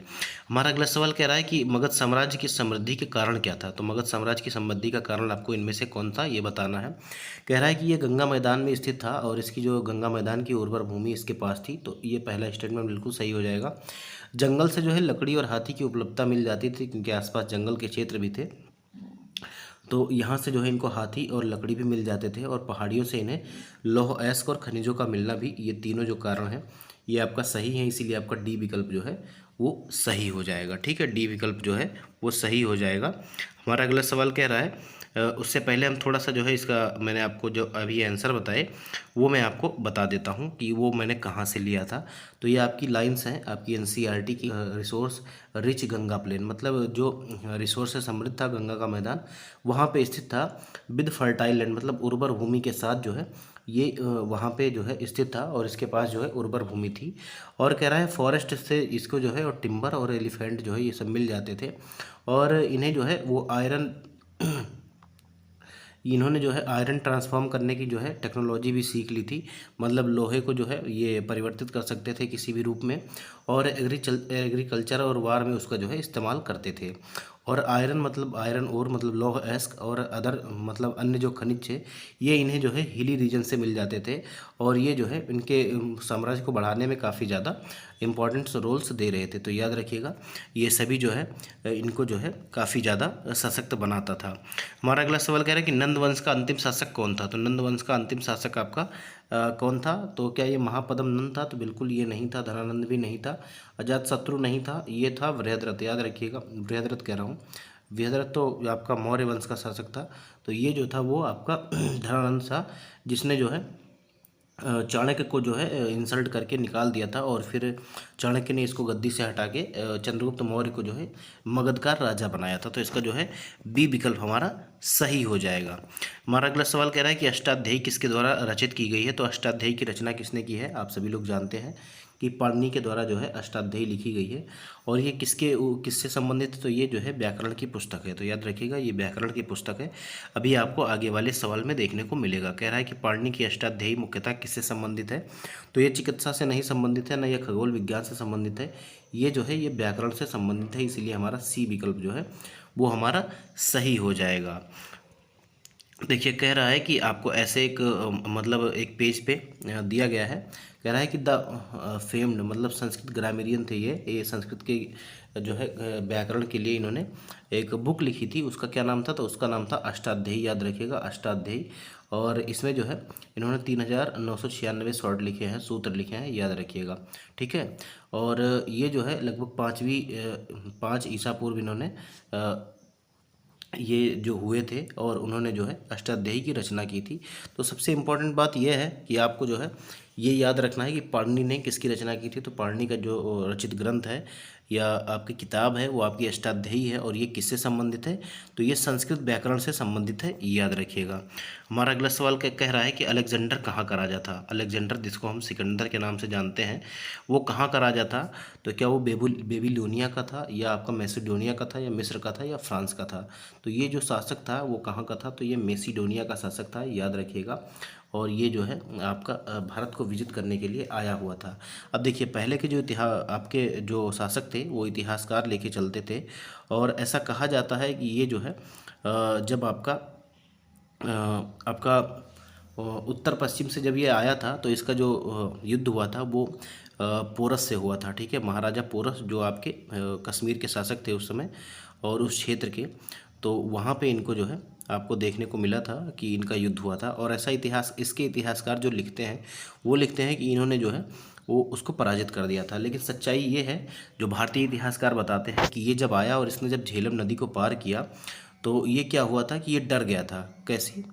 हमारा अगला सवाल कह रहा है कि मगध साम्राज्य की समृद्धि के कारण क्या था। तो मगध साम्राज्य की समृद्धि का कारण आपको इनमें से कौन था ये बताना है। कह रहा है कि ये गंगा मैदान में स्थित था और इसकी जो गंगा मैदान की उर्वर भूमि इसके पास थी। तो ये पहला स्टेटमेंट बिल्कुल सही हो जाएगा। जंगल से जो है लकड़ी और हाथी की उपलब्धता मिल जाती थी, क्योंकि आसपास जंगल के क्षेत्र भी थे। तो यहाँ से जो है इनको हाथी और लकड़ी भी मिल जाते थे, और पहाड़ियों से इन्हें लौह अयस्क और खनिजों का मिलना भी, ये तीनों जो कारण हैं ये आपका सही है। इसीलिए आपका डी विकल्प जो है वो सही हो जाएगा। ठीक है, डी विकल्प जो है वो सही हो जाएगा। हमारा अगला सवाल कह रहा है, उससे पहले हम थोड़ा सा जो है इसका, मैंने आपको जो अभी आंसर बताए वो मैं आपको बता देता हूँ कि वो मैंने कहाँ से लिया था। तो ये आपकी लाइंस हैं आपकी एनसीईआरटी की। रिसोर्स रिच गंगा प्लेन, मतलब जो रिसोर्स से समृद्ध था गंगा का मैदान, वहाँ पे स्थित था। विद फर्टाइल लैंड, मतलब उर्वर भूमि के साथ जो है ये वहाँ पे जो है स्थित था, और इसके पास जो है उर्वर भूमि थी। और कह रहा है फॉरेस्ट से इसको जो है और टिम्बर और एलिफेंट जो है ये सब मिल जाते थे। और इन्हें जो है वो आयरन इन्होंने जो है आयरन ट्रांसफॉर्म करने की जो है टेक्नोलॉजी भी सीख ली थी, मतलब लोहे को जो है ये परिवर्तित कर सकते थे किसी भी रूप में, और एग्रीकल्चर और वार में उसका जो है इस्तेमाल करते थे। और आयरन मतलब आयरन और मतलब लौह अयस्क और अदर मतलब अन्य जो खनिज थे ये इन्हें जो है हिली रीजन से मिल जाते थे, और ये जो है इनके साम्राज्य को बढ़ाने में काफ़ी ज़्यादा इंपॉर्टेंट रोल्स दे रहे थे। तो याद रखिएगा ये सभी जो है इनको जो है काफ़ी ज़्यादा सशक्त बनाता था। हमारा अगला सवाल कह रहा है कि नंद वंश का अंतिम शासक कौन था। तो नंद वंश का अंतिम शासक आपका कौन था। तो क्या ये महापद्म नंद था, तो बिल्कुल ये नहीं था। धनानंद भी नहीं था। अजातशत्रु नहीं था, ये था बृहद्रथ। याद रखिएगा, बृहद्रथ कह रहा हूँ, बृहद्रथ तो आपका मौर्य वंश का शासक था। तो ये जो था वो आपका धनानंद था, जिसने जो है चाणक्य को जो है इंसल्ट करके निकाल दिया था, और फिर चाणक्य ने इसको गद्दी से हटा के चंद्रगुप्त मौर्य को जो है मगध का राजा बनाया था। तो इसका जो है बी विकल्प हमारा सही हो जाएगा। हमारा अगला सवाल कह रहा है कि अष्टाध्यायी किसके द्वारा रचित की गई है। तो अष्टाध्यायी की रचना किसने की है, आप सभी लोग जानते हैं कि पाणिनि के द्वारा जो है अष्टाध्यायी लिखी गई है। और ये किससे संबंधित है, तो ये जो है व्याकरण की पुस्तक है। तो याद रखिएगा ये व्याकरण की पुस्तक है। अभी आपको आगे वाले सवाल में देखने को मिलेगा। कह रहा है कि पाणिनि की अष्टाध्यायी मुख्यतः किससे संबंधित है। तो ये चिकित्सा से नहीं संबंधित है, न यह खगोल विज्ञान से संबंधित है, ये जो है ये व्याकरण से संबंधित है। इसीलिए हमारा सी विकल्प जो है वो हमारा सही हो जाएगा। देखिए कह रहा है कि आपको ऐसे एक मतलब एक पेज पे दिया गया है। कह रहा है कि द फेम्ड, मतलब संस्कृत ग्रामेरियन थे ये संस्कृत के जो है व्याकरण के लिए इन्होंने एक बुक लिखी थी। उसका क्या नाम था, तो उसका नाम था अष्टाध्यायी। याद रखिएगा अष्टाध्यायी। और इसमें जो है इन्होंने 3996 शॉर्ट लिखे हैं, सूत्र लिखे हैं, याद रखिएगा। ठीक है। और ये जो है लगभग 5 ईसा पूर्व इन्होंने ये जो हुए थे और उन्होंने जो है अष्टाध्यायी की रचना की थी। तो सबसे इम्पोर्टेंट बात यह है कि आपको जो है ये याद रखना है कि पाणिनि ने किसकी रचना की थी। तो पाणिनि का जो रचित ग्रंथ है या आपकी किताब है वो आपकी अष्टाध्यायी है। और ये किससे संबंधित है? तो ये संस्कृत व्याकरण से संबंधित है, याद रखिएगा। हमारा अगला सवाल कह रहा है कि अलेक्जेंडर कहाँ का राजा था? अलेक्जेंडर, जिसको हम सिकंदर के नाम से जानते हैं, वो कहाँ का राजा था? तो क्या वो बेबीलोनिया का था, या आपका मैसेडोनिया का था, या मिस्र का था, या फ्रांस का था? तो ये जो शासक था वो कहाँ का था? तो ये मैसेडोनिया का शासक था, याद रखिएगा। और ये जो है आपका भारत को विजिट करने के लिए आया हुआ था। अब देखिए, पहले के जो इतिहास आपके जो शासक थे वो इतिहासकार लेके चलते थे। और ऐसा कहा जाता है कि ये जो है जब आपका उत्तर पश्चिम से जब ये आया था तो इसका जो युद्ध हुआ था वो पोरस से हुआ था। ठीक है, महाराजा पोरस जो आपके कश्मीर के शासक थे उस समय और उस क्षेत्र के, तो वहाँ पे इनको जो है आपको देखने को मिला था कि इनका युद्ध हुआ था। और ऐसा इतिहास इसके इतिहासकार जो लिखते हैं वो लिखते हैं कि इन्होंने जो है वो उसको पराजित कर दिया था। लेकिन सच्चाई ये है, जो भारतीय इतिहासकार बताते हैं, कि ये जब आया और इसने जब झेलम नदी को पार किया तो ये क्या हुआ था कि ये डर गया था। कैसे?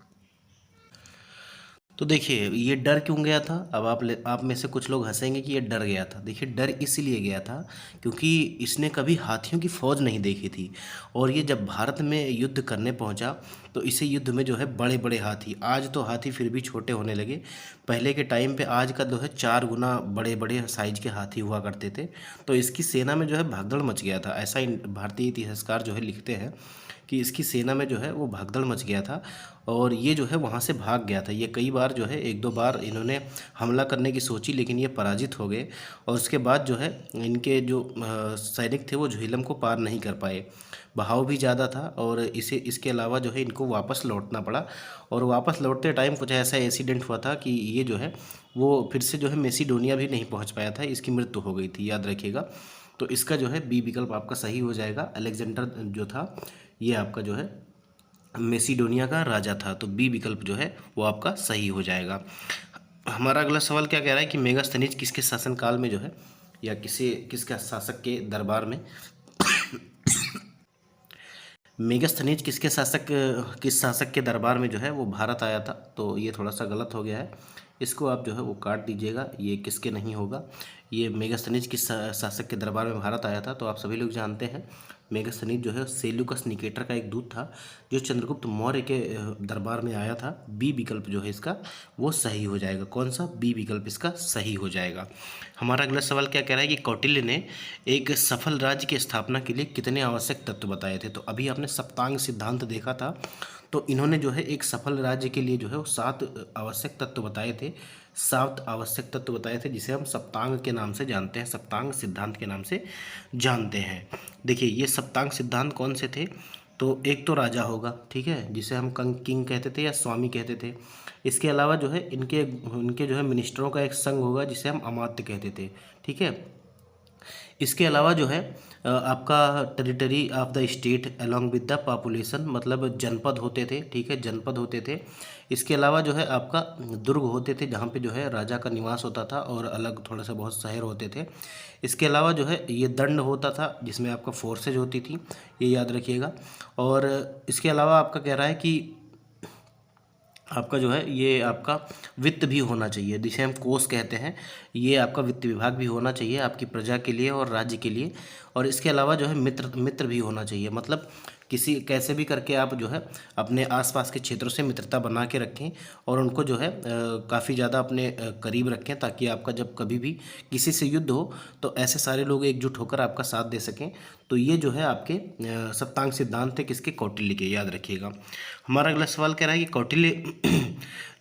तो देखिए, ये डर क्यों गया था? अब आप में से कुछ लोग हंसेंगे कि ये डर गया था। देखिए, डर इसलिए गया था क्योंकि इसने कभी हाथियों की फ़ौज नहीं देखी थी। और ये जब भारत में युद्ध करने पहुंचा तो इसे युद्ध में जो है बड़े बड़े हाथी, आज तो हाथी फिर भी छोटे होने लगे, पहले के टाइम पे आज का जो है 4 गुना बड़े बड़े साइज के हाथी हुआ करते थे। तो इसकी सेना में जो है भागदड़ मच गया था। ऐसा भारतीय इतिहासकार जो है लिखते हैं कि इसकी सेना में जो है वो भागदड़ मच गया था और ये जो है वहाँ से भाग गया था। ये कई बार जो है 1-2 बार इन्होंने हमला करने की सोची, लेकिन ये पराजित हो गए। और उसके बाद जो है इनके जो सैनिक थे वो झेलम को पार नहीं कर पाए, बहाव भी ज़्यादा था। और इसके अलावा जो है इनको वापस लौटना पड़ा। और वापस लौटते टाइम कुछ ऐसा एक्सीडेंट हुआ था कि ये जो है वो फिर से जो है मैसिडोनिया भी नहीं पहुँच पाया था, इसकी मृत्यु हो गई थी, याद रखिएगा। तो इसका जो है बी विकल्प आपका सही हो जाएगा। अलेक्जेंडर जो था ये आपका जो है मैसिडोनिया का राजा था। तो बी विकल्प जो है वो आपका सही हो जाएगा। हमारा अगला सवाल क्या कह रहा है कि मेगास्थनीज किसके शासनकाल में जो है, या किसका शासक के दरबार में मेगास्थनीज किस शासक के दरबार में जो है वो भारत आया था? तो ये थोड़ा सा गलत हो गया है, इसको आप जो है वो काट दीजिएगा, ये किसके नहीं होगा। ये मेगास्थनीज किस शासक के दरबार में भारत आया था? तो आप सभी लोग जानते हैं मेगास्थनीज जो है सेल्यूकस निकेटर का एक दूत था जो चंद्रगुप्त मौर्य के दरबार में आया था। बी विकल्प जो है इसका वो सही हो जाएगा। कौन सा? बी विकल्प इसका सही हो जाएगा। हमारा अगला सवाल क्या कह रहा है कि कौटिल्य ने एक सफल राज्य की स्थापना के लिए कितने आवश्यक तत्व बताए थे? तो अभी आपने सप्तांग सिद्धांत देखा था, तो इन्होंने जो है एक सफल राज्य के लिए जो है वो 7 आवश्यक तत्व बताए थे। 7 आवश्यक तत्व बताए थे जिसे हम सप्तांग के नाम से जानते हैं, सप्तांग सिद्धांत के नाम से जानते हैं। देखिए, ये सप्तांग सिद्धांत कौन से थे? तो एक तो राजा होगा, ठीक है, जिसे हम किंग कहते थे या स्वामी कहते थे। इसके अलावा जो है इनके इनके जो है मिनिस्टरों का एक संघ होगा जिसे हम अमात्य कहते थे, ठीक है। इसके अलावा जो है आपका territory of the state along with the population, मतलब जनपद होते थे, ठीक है, जनपद होते थे। इसके अलावा जो है आपका दुर्ग होते थे जहाँ पे जो है राजा का निवास होता था, और अलग थोड़ा सा बहुत शहर होते थे। इसके अलावा जो है ये दंड होता था जिसमें आपका फोर्सेज होती थी, ये याद रखिएगा। और इसके अलावा आपका कह रहा है कि आपका जो है ये आपका वित्त भी होना चाहिए, जिसे हम कोष कहते हैं। ये आपका वित्त विभाग भी होना चाहिए आपकी प्रजा के लिए और राज्य के लिए। और इसके अलावा जो है मित्र मित्र भी होना चाहिए, मतलब किसी कैसे भी करके आप जो है अपने आसपास के क्षेत्रों से मित्रता बना के रखें और उनको जो है काफ़ी ज़्यादा अपने करीब रखें, ताकि आपका जब कभी भी किसी से युद्ध हो तो ऐसे सारे लोग एकजुट होकर आपका साथ दे सकें। तो ये जो है आपके सप्तांग सिद्धांत थे किसके? कौटिल्य के, याद रखिएगा। हमारा अगला सवाल कह रहा है कि कौटिल्य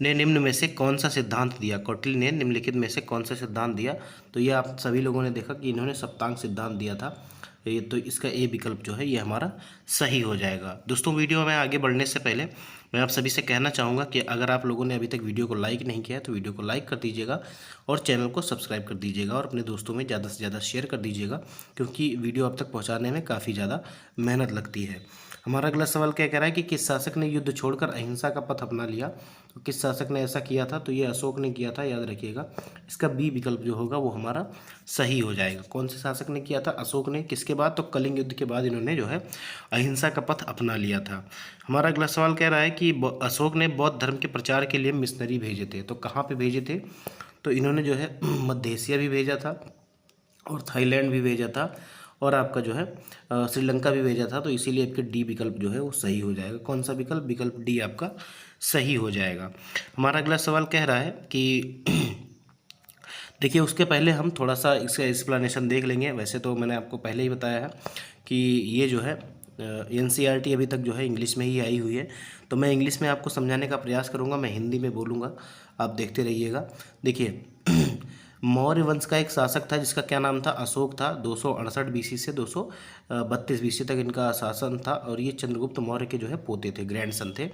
ने निम्न में से कौन सा सिद्धांत दिया? कौटिल्य ने निम्नलिखित में से कौन सा सिद्धांत दिया? तो ये आप सभी लोगों ने देखा कि इन्होंने सप्तांग सिद्धांत दिया था। ये तो इसका ए विकल्प जो है ये हमारा सही हो जाएगा। दोस्तों, वीडियो में आगे बढ़ने से पहले मैं आप सभी से कहना चाहूँगा कि अगर आप लोगों ने अभी तक वीडियो को लाइक नहीं किया है तो वीडियो को लाइक कर दीजिएगा और चैनल को सब्सक्राइब कर दीजिएगा और अपने दोस्तों में ज़्यादा से ज़्यादा शेयर कर दीजिएगा, क्योंकि वीडियो अब तक पहुँचाने में काफ़ी ज़्यादा मेहनत लगती है। हमारा अगला सवाल क्या कह रहा है कि किस शासक ने युद्ध छोड़कर अहिंसा का पथ अपना लिया। तो किस शासक ने ऐसा किया था, तो ये अशोक ने किया था, याद रखिएगा। इसका बी विकल्प जो होगा वो हमारा सही हो जाएगा। कौन से शासक ने किया था, अशोक ने। किसके बाद, तो कलिंग युद्ध के बाद इन्होंने जो है अहिंसा का पथ अपना लिया था। हमारा अगला सवाल कह रहा है कि अशोक ने बौद्ध धर्म के प्रचार के लिए मिशनरी भेजे थे। तो कहाँ पे भेजे थे, तो इन्होंने जो है मध्य एशिया भी भेजा था और थाईलैंड भी भेजा था और आपका जो है श्रीलंका भी भेजा था। तो इसीलिए आपके डी विकल्प जो है वो सही हो जाएगा। कौन सा विकल्प, विकल्प डी आपका सही हो जाएगा। हमारा अगला सवाल कह रहा है कि देखिए, उसके पहले हम थोड़ा सा इसका एक्सप्लेनेशन देख लेंगे। वैसे तो मैंने आपको पहले ही बताया है कि ये जो है एनसीईआरटी अभी तक जो है इंग्लिश में ही आई हुई है। तो मैं इंग्लिश में आपको समझाने का प्रयास करूँगा, मैं हिंदी में बोलूँगा, आप देखते रहिएगा। देखिए मौर्य वंश का एक शासक था जिसका क्या नाम था, अशोक था। 268 बीसी से 232 बीसी तक इनका शासन था और ये चंद्रगुप्त मौर्य के जो है पोते थे, ग्रैंडसन थे।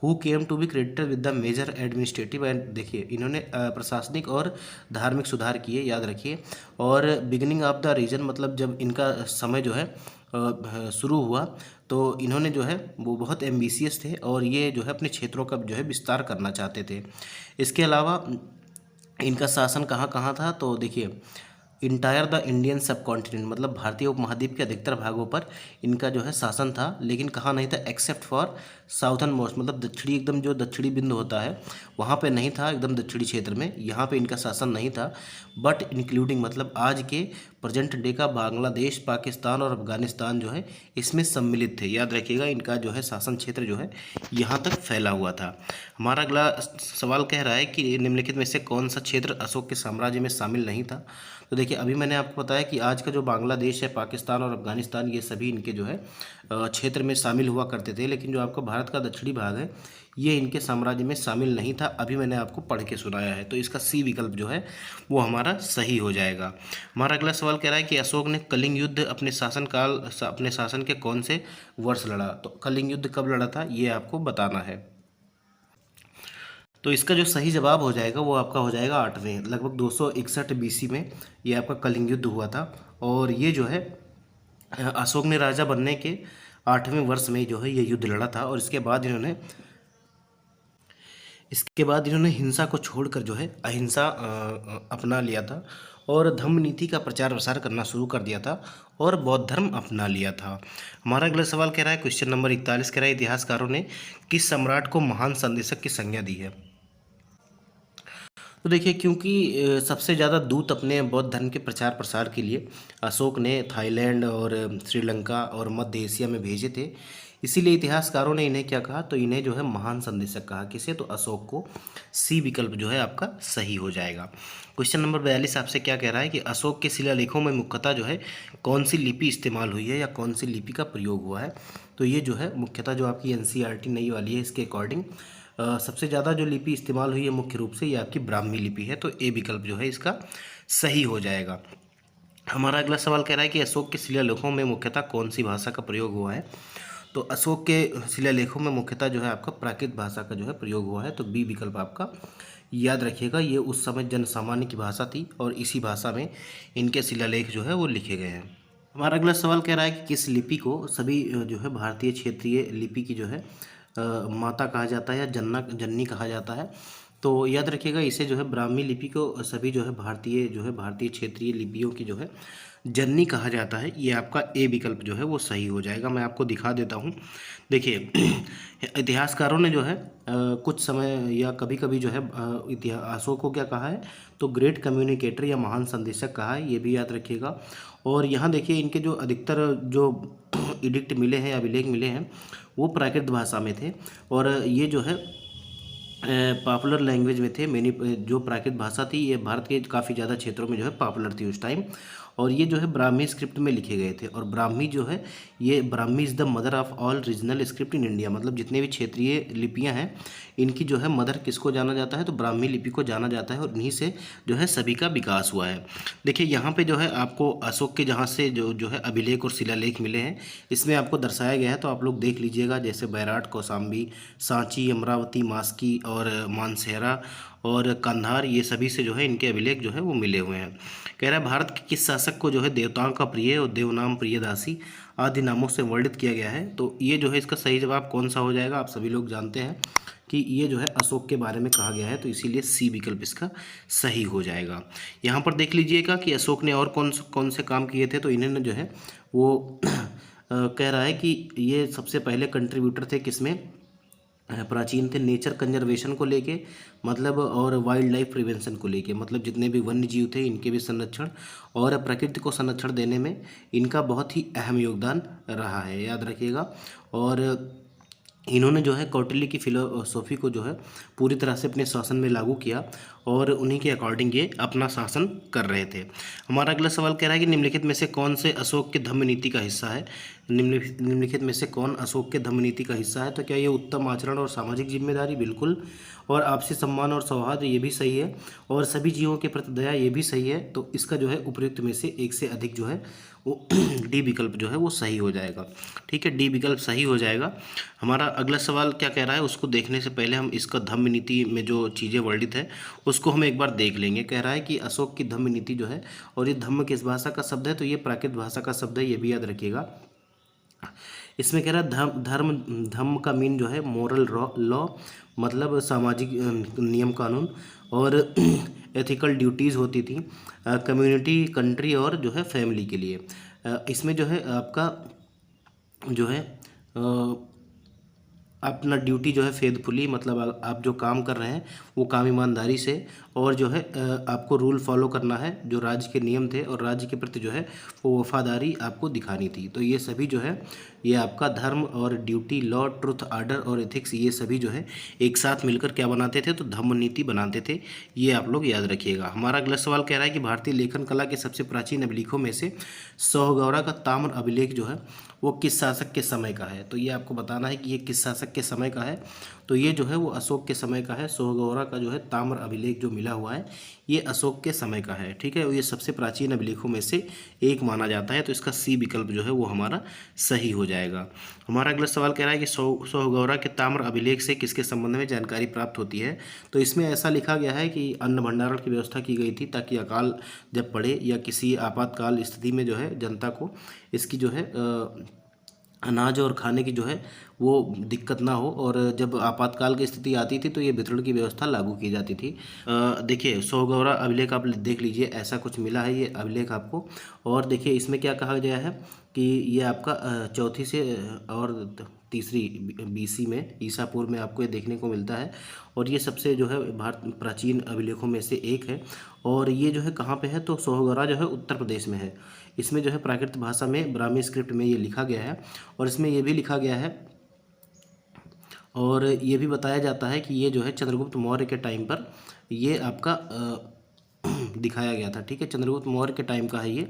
Who came to be credited with the major administrative and, देखिए इन्होंने प्रशासनिक और धार्मिक सुधार किए, याद रखिए। और बिगिनिंग ऑफ द रीजन, मतलब जब इनका समय जो है शुरू हुआ तो इन्होंने जो है वो बहुत एम्बिशियस थे और ये जो है अपने क्षेत्रों का जो है विस्तार करना चाहते थे। इसके अलावा इनका शासन कहाँ कहाँ था, तो देखिए इंटायर द इंडियन सब कॉन्टिनेंट, मतलब भारतीय उपमहाद्वीप के अधिकतर भागों पर इनका जो है शासन था। लेकिन कहाँ नहीं था, एक्सेप्ट फॉर साउथर्न मोस्ट, मतलब दक्षिणी, एकदम जो दक्षिणी बिंदु होता है वहाँ पे नहीं था, एकदम दक्षिणी क्षेत्र में यहाँ पे इनका शासन नहीं था। बट इंक्लूडिंग, मतलब आज के प्रेजेंट डे का बांग्लादेश, पाकिस्तान और अफगानिस्तान जो है इसमें सम्मिलित थे। याद रखिएगा, इनका जो है शासन क्षेत्र जो है यहाँ तक फैला हुआ था। हमारा अगला सवाल कह रहा है कि निम्नलिखित में से कौन सा क्षेत्र अशोक के साम्राज्य में शामिल नहीं था। तो देखिए अभी मैंने आपको बताया कि आज का जो बांग्लादेश है, पाकिस्तान और अफगानिस्तान, ये सभी इनके जो है क्षेत्र में शामिल हुआ करते थे। लेकिन जो आपका भारत का दक्षिणी भाग है ये इनके साम्राज्य में शामिल नहीं था। अभी मैंने आपको पढ़ के सुनाया है। तो इसका सी विकल्प जो है वो हमारा सही हो जाएगा। हमारा अगला सवाल कह रहा है कि अशोक ने कलिंग युद्ध अपने शासन के कौन से वर्ष लड़ा। तो कलिंग युद्ध कब लड़ा था ये आपको बताना है। तो इसका जो सही जवाब हो जाएगा वो आपका हो जाएगा 8वें, लगभग 261 बीसी में ये आपका कलिंग युद्ध हुआ था। और ये जो है अशोक ने राजा बनने के 8वें वर्ष में जो है ये युद्ध लड़ा था। और इसके बाद इन्होंने हिंसा को छोड़कर जो है अहिंसा अपना लिया था और धम्म नीति का प्रचार प्रसार करना शुरू कर दिया था और बौद्ध धर्म अपना लिया था। हमारा अगला सवाल कह रहा है, क्वेश्चन नंबर 41 कह रहा है, इतिहासकारों ने किस सम्राट को महान संदेशक की संज्ञा दी है। तो देखिए, क्योंकि सबसे ज़्यादा दूत अपने बौद्ध धर्म के प्रचार प्रसार के लिए अशोक ने थाईलैंड और श्रीलंका और मध्य एशिया में भेजे थे, इसीलिए इतिहासकारों ने इन्हें क्या कहा, तो इन्हें जो है महान संदेशक कहा। किसे, तो अशोक को। सी विकल्प जो है आपका सही हो जाएगा। क्वेश्चन नंबर 42 आपसे क्या कह रहा है कि अशोक के शिलालेखों में मुख्यतः जो है कौन सी लिपि इस्तेमाल हुई है या कौन सी लिपि का प्रयोग हुआ है। तो ये जो है मुख्यतः जो आपकी एनसीईआरटी नई वाली है इसके अकॉर्डिंग सबसे ज़्यादा जो लिपि इस्तेमाल हुई है मुख्य रूप से ये आपकी ब्राह्मी लिपि है। तो ए विकल्प जो है इसका सही हो जाएगा। हमारा अगला सवाल कह रहा है कि अशोक के शिलालेखों में मुख्यतः कौन सी भाषा का प्रयोग हुआ है। तो अशोक के शिलालेखों में मुख्यतः जो है आपका प्राकृत भाषा का जो है प्रयोग हुआ है। तो बी विकल्प आपका याद रखिएगा, ये उस समय जन सामान्य की भाषा थी और इसी भाषा में इनके शिलालेख जो है वो लिखे गए हैं। हमारा अगला सवाल कह रहा है कि किस लिपि को सभी जो है भारतीय क्षेत्रीय लिपि की जो है माता कहा जाता है या जननी कहा जाता है। तो याद रखिएगा, इसे जो है ब्राह्मी लिपि को सभी जो है भारतीय क्षेत्रीय लिपियों की जो है जननी कहा जाता है। ये आपका ए विकल्प जो है वो सही हो जाएगा। मैं आपको दिखा देता हूँ। देखिए इतिहासकारों ने जो है कुछ समय या कभी कभी जो है इतिहासों को क्या कहा है, तो ग्रेट कम्युनिकेटर या महान संदेशक कहा है, ये भी याद रखिएगा। और यहाँ देखिए इनके जो अधिकतर जो एडिक्ट मिले हैं, अभिलेख मिले हैं, वो प्राकृत भाषा में थे और ये जो है पॉपुलर लैंग्वेज में थे। जो प्राकृत भाषा थी ये भारत के काफ़ी ज़्यादा क्षेत्रों में जो है पॉपुलर थी उस टाइम। और ये जो है ब्राह्मी स्क्रिप्ट में लिखे गए थे। और ब्राह्मी जो है ये Brahmi is the mother of all regional script in India, मतलब जितने भी क्षेत्रीय लिपियां हैं इनकी जो है मदर किसको जाना जाता है, तो ब्राह्मी लिपि को जाना जाता है और इन्हीं से जो है सभी का विकास हुआ है। देखिए यहाँ पे जो है आपको अशोक के जहाँ से जो है अभिलेख और शिलालेख मिले हैं इसमें आपको दर्शाया गया है, तो आप लोग देख लीजिएगा। जैसे बैराट, कौशाम्बी, सांची, अमरावती, मास्की, और मानसेरा और कंधार, ये सभी से जो है इनके अभिलेख जो है वो मिले हुए हैं। कह रहा है भारत के किस शासक को जो है देवताओं का प्रिय और देवनाम प्रियदासी आदि नामों से वर्णित किया गया है। तो ये जो है इसका सही जवाब कौन सा हो जाएगा, आप सभी लोग जानते हैं कि ये जो है अशोक के बारे में कहा गया है, तो इसीलिए सी विकल्प इसका सही हो जाएगा। यहाँ पर देख लीजिएगा कि अशोक ने और कौन से काम किए थे। तो इन्होंने जो है वो कह रहा है कि ये सबसे पहले कंट्रीब्यूटर थे किसमें, प्राचीन थे नेचर कंजर्वेशन को लेके, मतलब और वाइल्ड लाइफ प्रिवेंशन को लेके, मतलब जितने भी वन्य जीव थे इनके भी संरक्षण और प्रकृति को संरक्षण देने में इनका बहुत ही अहम योगदान रहा है, याद रखिएगा। और इन्होंने जो है कौटिल्य की फिलोसॉफी को जो है पूरी तरह से अपने शासन में लागू किया और उन्हीं के अकॉर्डिंग ये अपना शासन कर रहे थे। हमारा अगला सवाल कह रहा है कि निम्नलिखित में से कौन से अशोक के धम्म नीति का हिस्सा है। निम्नलिखित में से कौन अशोक के धम्म नीति का हिस्सा है। तो क्या ये उत्तम आचरण और सामाजिक जिम्मेदारी, बिल्कुल, और आपसी सम्मान और सौहार्द, ये भी सही है, और सभी जीवों के प्रति दया, ये भी सही है। तो इसका जो है उपयुक्त में से एक से अधिक जो है वो डी विकल्प जो है वो सही हो जाएगा। ठीक है, डी विकल्प सही हो जाएगा। हमारा अगला सवाल क्या कह रहा है, उसको देखने से पहले हम इसका धम्म नीति में जो चीज़ें वर्णित है उसको हम एक बार देख लेंगे। कह रहा है कि अशोक की धम्म नीति जो है, और ये धम्म किस भाषा का शब्द है, तो ये प्राकृत भाषा का शब्द है, ये भी याद रखिएगा। इसमें कह रहा है धर्म का मीन जो है मोरल लॉ, मतलब सामाजिक नियम कानून, और एथिकल ड्यूटीज़ होती थी कम्युनिटी, कंट्री और जो है फैमिली के लिए। इसमें जो है आपका जो है अपना ड्यूटी जो है फेथफुली, मतलब आप जो काम कर रहे हैं वो काम ईमानदारी से, और जो है आपको रूल फॉलो करना है जो राज्य के नियम थे, और राज्य के प्रति जो है वो वफादारी आपको दिखानी थी। तो ये सभी जो है ये आपका धर्म और ड्यूटी, लॉ, ट्रुथ, आर्डर और एथिक्स, ये सभी जो है एक साथ मिलकर क्या बनाते थे, तो धम्म नीति बनाते थे। ये आप लोग याद रखिएगा। हमारा अगला सवाल कह रहा है कि भारतीय लेखन कला के सबसे प्राचीन अभिलेखों में से सोहगौरा का ताम्र अभिलेख जो है वो किस शासक के समय का है। तो ये आपको बताना है कि ये किस शासक के समय का है। तो ये जो है वो अशोक के समय का है। सोहगौरा का जो है ताम्र अभिलेख जो मिला हुआ है ये अशोक के समय का है। ठीक है, ये सबसे प्राचीन अभिलेखों में से एक माना जाता है। तो इसका सी विकल्प जो है वो हमारा सही हो जाएगा। हमारा अगला सवाल कह रहा है कि सोहगौरा के ताम्र अभिलेख से किसके संबंध में जानकारी प्राप्त होती है। तो इसमें ऐसा लिखा गया है कि अन्न भंडारण की व्यवस्था की गई थी ताकि अकाल जब पड़े या किसी आपातकाल स्थिति में जो है जनता को इसकी जो है अनाज और खाने की जो है वो दिक्कत ना हो, और जब आपातकाल की स्थिति आती थी तो ये वितरण की व्यवस्था लागू की जाती थी। देखिए सोहगौरा अभिलेख आप देख लीजिए, ऐसा कुछ मिला है ये अभिलेख आपको। और देखिए इसमें क्या कहा गया है कि ये आपका चौथी से और तीसरी BC में, ईसापुर में आपको ये देखने को मिलता है। और ये सबसे जो है भारत प्राचीन अभिलेखों में से एक है। और ये जो है कहाँ पे है, तो सोहगौरा जो है उत्तर प्रदेश में है। इसमें जो है प्राकृत भाषा में ब्राह्मी स्क्रिप्ट में ये लिखा गया है, और इसमें ये भी लिखा गया है और ये भी बताया जाता है कि ये जो है चंद्रगुप्त मौर्य के टाइम पर ये आपका दिखाया गया था। ठीक है, चंद्रगुप्त मौर्य के टाइम का है ये,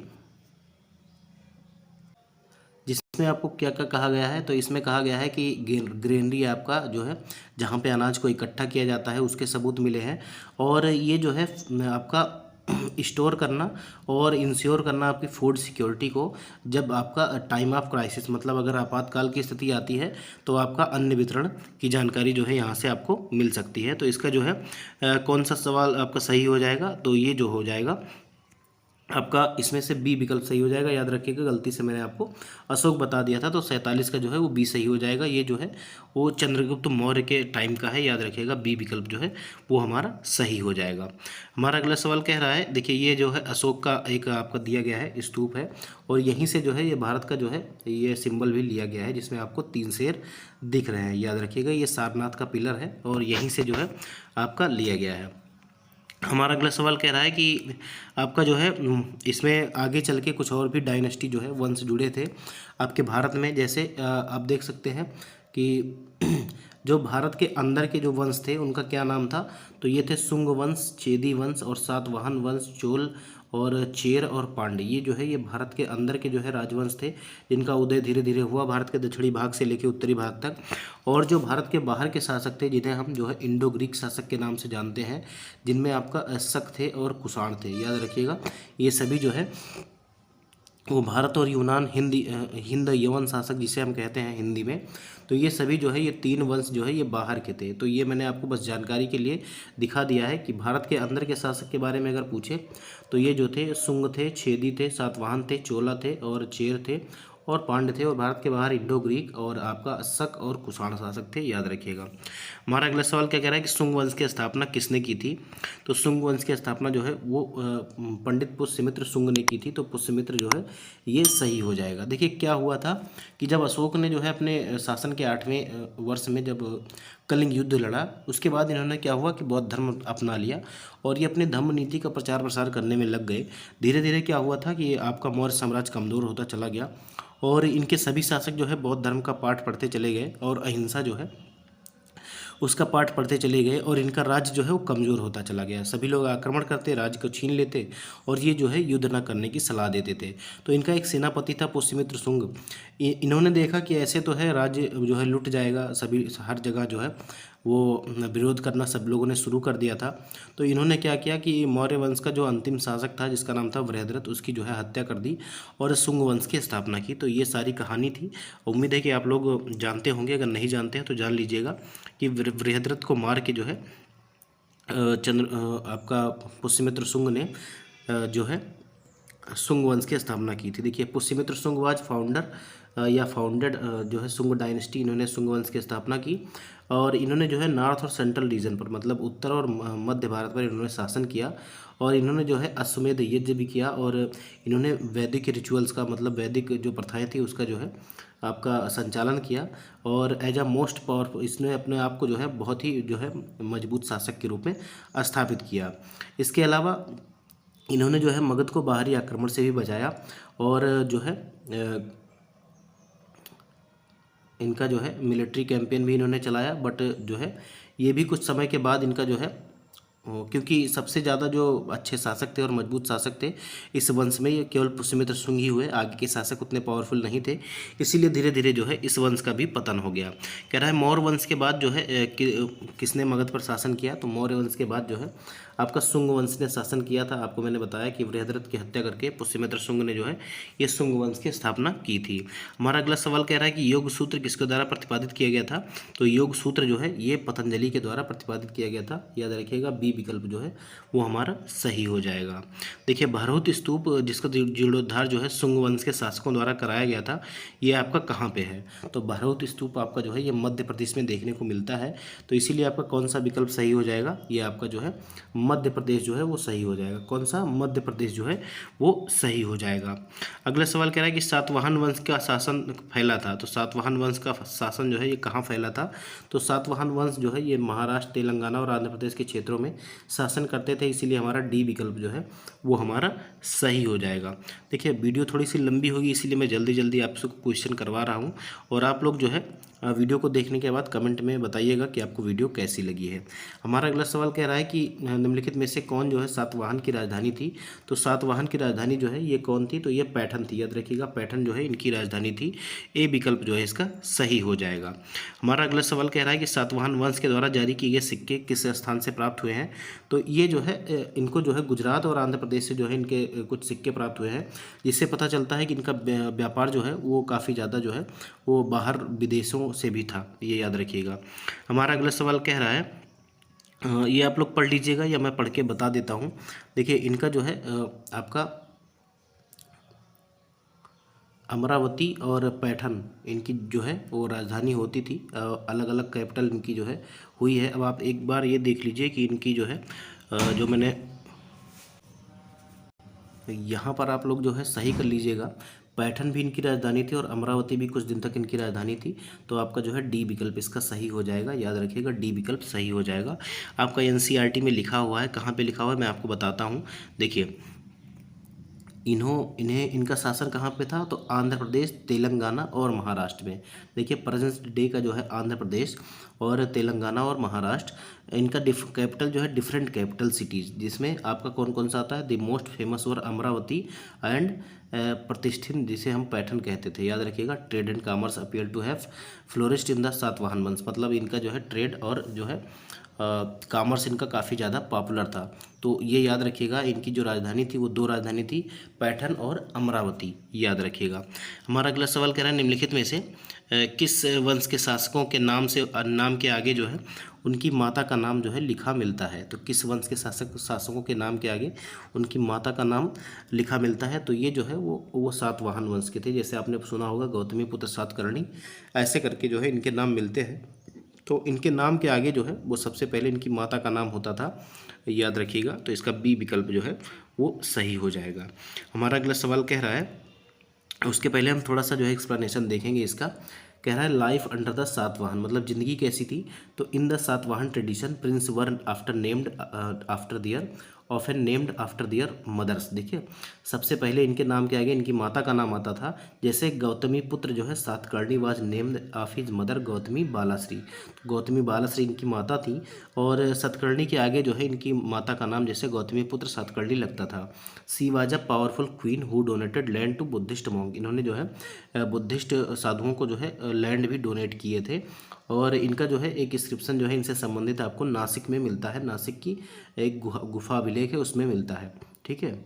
जिसमें आपको क्या क्या कहा गया है। तो इसमें कहा गया है कि ग्रेनरी आपका जो है जहाँ पे अनाज को इकट्ठा किया जाता है उसके सबूत मिले हैं। और ये जो है आपका स्टोर करना और इंश्योर करना आपकी फूड सिक्योरिटी को, जब आपका टाइम ऑफ क्राइसिस, मतलब अगर आपातकाल की स्थिति आती है तो आपका अन्न वितरण की जानकारी जो है यहाँ से आपको मिल सकती है। तो इसका जो है कौन सा सवाल आपका सही हो जाएगा, तो ये जो हो जाएगा आपका इसमें से बी विकल्प सही हो जाएगा। याद रखिएगा गलती से मैंने आपको अशोक बता दिया था, तो 47 का जो है वो बी सही हो जाएगा। ये जो है वो चंद्रगुप्त मौर्य के टाइम का है, याद रखिएगा बी विकल्प जो है वो हमारा सही हो जाएगा। हमारा अगला सवाल कह रहा है, देखिए ये जो है अशोक का एक आपका दिया गया है स्तूप है, और यहीं से जो है ये भारत का जो है ये सिंबल भी लिया गया है, जिसमें आपको 3 शेर दिख रहे हैं। याद रखिएगा ये सारनाथ का पिलर है और यहीं से जो है आपका लिया गया है। हमारा अगला सवाल कह रहा है कि आपका जो है इसमें आगे चल के कुछ और भी डायनेस्टी जो है वंश जुड़े थे आपके भारत में। जैसे आप देख सकते हैं कि जो भारत के अंदर के जो वंश थे उनका क्या नाम था, तो ये थे शुंग वंश, चेदी वंश और सातवाहन वंश, चोल और चेर और पांड्य। ये जो है ये भारत के अंदर के जो है राजवंश थे, जिनका उदय धीरे धीरे हुआ भारत के दक्षिणी भाग से लेकर उत्तरी भाग तक। और जो भारत के बाहर के शासक थे जिन्हें हम जो है इंडो ग्रीक शासक के नाम से जानते हैं, जिनमें आपका शक थे और कुषाण थे। याद रखिएगा ये सभी जो है वो भारत और यूनान हिंद यवन शासक जिसे हम कहते हैं हिंदी में, तो ये सभी जो है ये 3 वंश जो है ये बाहर के थे। तो ये मैंने आपको बस जानकारी के लिए दिखा दिया है कि भारत के अंदर के शासक के बारे में अगर पूछे तो ये जो थे शुंग थे, छेदी थे, सातवाहन थे, चोला थे और चेर थे और पांड्य थे। और भारत के बाहर इंडो ग्रीक और आपका शक और कुषाण शासक थे, याद रखिएगा। हमारा अगला सवाल क्या कह रहा है कि शुंग वंश की स्थापना किसने की थी? तो शुंग वंश की स्थापना जो है वो पंडित पुष्यमित्र शुंग ने की थी। तो पुष्यमित्र जो है ये सही हो जाएगा। देखिए क्या हुआ था कि जब अशोक ने जो है अपने शासन के 8वें वर्ष में जब कलिंग युद्ध लड़ा, उसके बाद इन्होंने क्या हुआ कि बौद्ध धर्म अपना लिया और ये अपने धम्म नीति का प्रचार प्रसार करने में लग गए। धीरे धीरे क्या हुआ था कि आपका मौर्य साम्राज्य कमज़ोर होता चला गया और इनके सभी शासक जो है बौद्ध धर्म का पाठ पढ़ते चले गए और अहिंसा जो है उसका पाठ पढ़ते चले गए और इनका राज्य जो है वो कमज़ोर होता चला गया। सभी लोग आक्रमण करते, राज्य को छीन लेते और ये जो है युद्ध न करने की सलाह देते थे। तो इनका एक सेनापति था पुष्यमित्र शुंग। इन्होंने देखा कि ऐसे तो है राज्य जो है लुट जाएगा, सभी हर जगह जो है वो विरोध करना सब लोगों ने शुरू कर दिया था। तो इन्होंने क्या किया कि मौर्य वंश का जो अंतिम शासक था जिसका नाम था बृहद्रथ, उसकी जो है हत्या कर दी और शुंग वंश की स्थापना की। तो ये सारी कहानी थी। उम्मीद है कि आप लोग जानते होंगे, अगर नहीं जानते हैं तो जान लीजिएगा कि बृहद्रथ को मार के जो है आपका पुष्यमित्र शुंग ने जो है शुंग वंश की स्थापना की थी। देखिए पुष्यमित्र शुंग वाज फाउंडर या फाउंडेड जो है शुंग डायनेस्टी, इन्होंने शुंग वंश की स्थापना की और इन्होंने जो है नॉर्थ और सेंट्रल रीजन पर मतलब उत्तर और मध्य भारत पर इन्होंने शासन किया और इन्होंने जो है अश्वमेध यज्ञ भी किया और इन्होंने वैदिक रिचुअल्स का मतलब वैदिक जो प्रथाएं थी उसका जो है आपका संचालन किया और एज अ मोस्ट पावरफुल इसने अपने आप को जो है बहुत ही जो है मजबूत शासक के रूप में स्थापित किया। इसके अलावा इन्होंने जो है मगध को बाहरी आक्रमण से भी बचाया और जो है इनका जो है मिलिट्री कैंपेन भी इन्होंने चलाया। बट जो है ये भी कुछ समय के बाद इनका जो है क्योंकि सबसे ज़्यादा जो अच्छे शासक थे और मजबूत शासक थे इस वंश में ये केवल पुष्यमित्र शुंग ही हुए, आगे के शासक उतने पावरफुल नहीं थे, इसीलिए धीरे धीरे जो है इस वंश का भी पतन हो गया। कह रहा है मौर्य वंश के बाद जो है किसने मगध पर शासन किया? तो मौर्य वंश के बाद जो है आपका शुंग वंश ने शासन किया था। आपको मैंने बताया कि बृहद्रथ की हत्या करके पुष्यमित्र शुंग ने जो है ये शुंग वंश की स्थापना की थी। हमारा अगला सवाल कह रहा है कि योग सूत्र किसके द्वारा प्रतिपादित किया गया था? तो योग सूत्र जो है ये पतंजलि के द्वारा प्रतिपादित किया गया था, याद रखिएगा। बी विकल्प जो है वो हमारा सही हो जाएगा। देखिए भरहुत स्तूप जिसका जीर्णोद्धार जो है शुंग वंश के शासकों द्वारा कराया गया था, ये आपका कहाँ पे है? तो भरहुत स्तूप आपका जो है ये मध्य प्रदेश में देखने को मिलता है। तो इसीलिए आपका कौन सा विकल्प सही हो जाएगा? ये आपका जो है मध्य प्रदेश जो है वो सही हो जाएगा। कौन सा? मध्य प्रदेश जो है वो सही हो जाएगा। अगला सवाल कह रहा है कि सातवाहन वंश का शासन फैला था। तो सातवाहन वंश का शासन जो है ये कहाँ फैला था? तो सातवाहन वंश जो है ये महाराष्ट्र, तेलंगाना और आंध्र प्रदेश के क्षेत्रों में शासन करते थे, इसीलिए हमारा डी विकल्प जो है वो हमारा सही हो जाएगा। देखिए वीडियो थोड़ी सी लंबी होगी इसीलिए मैं जल्दी जल्दी आपसे क्वेश्चन करवा रहा हूँ और आप लोग जो है वीडियो को देखने के बाद कमेंट में बताइएगा कि आपको वीडियो कैसी लगी है। हमारा अगला सवाल कह रहा है कि निम्नलिखित में से कौन जो है सातवाहन की राजधानी थी? तो सातवाहन की राजधानी जो है ये कौन थी? तो ये पैठन थी, याद रखिएगा पैठन जो है इनकी राजधानी थी। ए विकल्प जो है इसका सही हो जाएगा। हमारा अगला सवाल कह रहा है कि सातवाहन वंश के द्वारा जारी किए गए सिक्के किस स्थान से प्राप्त हुए हैं? तो ये जो है इनको जो है गुजरात और आंध्र प्रदेश से जो है इनके कुछ सिक्के प्राप्त हुए हैं, जिससे पता चलता है कि इनका व्यापार जो है वो काफ़ी ज़्यादा जो है वो बाहर विदेशों से भी था, ये याद रखिएगा। हमारा अगला सवाल कह रहा है ये आप लोग पढ़ लीजिएगा या मैं पढ़ के बता देता हूँ। देखिए इनका जो है आपका अमरावती और पैठन इनकी जो है वो राजधानी होती थी, अलग अलग कैपिटल इनकी जो है हुई है। अब आप एक बार ये देख लीजिए कि इनकी जो है जो मैंने यहाँ पर आप लोग जो है सही कर लीजिएगा। पैठन भी इनकी राजधानी थी और अमरावती भी कुछ दिन तक इनकी राजधानी थी। तो आपका जो है डी विकल्प इसका सही हो जाएगा, याद रखिएगा डी विकल्प सही हो जाएगा। आपका एनसीईआरटी में लिखा हुआ है, कहाँ पे लिखा हुआ है मैं आपको बताता हूँ। देखिए इनका शासन कहाँ पे था? तो आंध्र प्रदेश, तेलंगाना और महाराष्ट्र में। देखिए प्रेजेंट डे का जो है आंध्र प्रदेश और तेलंगाना और महाराष्ट्र इनका कैपिटल जो है डिफरेंट कैपिटल सिटीज़, जिसमें आपका कौन कौन सा आता है? द मोस्ट फेमस और अमरावती एंड प्रतिष्ठित जिसे हम पैठन कहते थे, याद रखिएगा। Trade and commerce appear to have flourished in the Satavahana वंश, मतलब इनका जो है ट्रेड और जो है कॉमर्स इनका काफ़ी ज़्यादा पॉपुलर था। तो ये याद रखिएगा, इनकी जो राजधानी थी वो 2 राजधानी थी, पैठन और अमरावती, याद रखिएगा। हमारा अगला सवाल कह रहा है निम्नलिखित में से किस वंश के शासकों के नाम से नाम के आगे जो है उनकी माता का नाम जो है लिखा मिलता है। तो किस वंश के शासकों के नाम के आगे उनकी माता का नाम लिखा मिलता है? तो ये जो है वो सातवाहन वंश के थे। जैसे आपने सुना होगा गौतमीपुत्र सातकर्णी, ऐसे करके जो है इनके नाम मिलते हैं। तो इनके नाम के आगे जो है वो सबसे पहले इनकी माता का नाम होता था, याद रखिएगा। तो इसका बी विकल्प जो है वो सही हो जाएगा। हमारा अगला सवाल कह रहा है, उसके पहले हम थोड़ा सा जो है एक्सप्लेनेशन देखेंगे इसका। कह रहा है लाइफ अंडर द सातवाहन, मतलब ज़िंदगी कैसी थी। तो in the Satavahana tradition prince were after named after their often named after their mothers. देखिए, सबसे पहले इनके नाम के आगे इनकी माता का नाम आता था। जैसे गौतमी पुत्र जो है Satakarni was named of his mother Gautami Balashri. Gautami Balashri इनकी माता थी, और सातकर्णी के आगे जो है इनकी माता का नाम जैसे गौतमी पुत्र सातकर्णी लगता था। She was a powerful queen who donated land to Buddhist monk. इन्होंने जो है बुद्धिस्ट साधुओं को जो है लैंड भी डोनेट किए थे। और इनका जो है एक इंस्क्रिप्शन जो है इनसे संबंधित आपको नासिक में मिलता है। नासिक की एक गुफा अभिलेख है, उसमें मिलता है। ठीक है।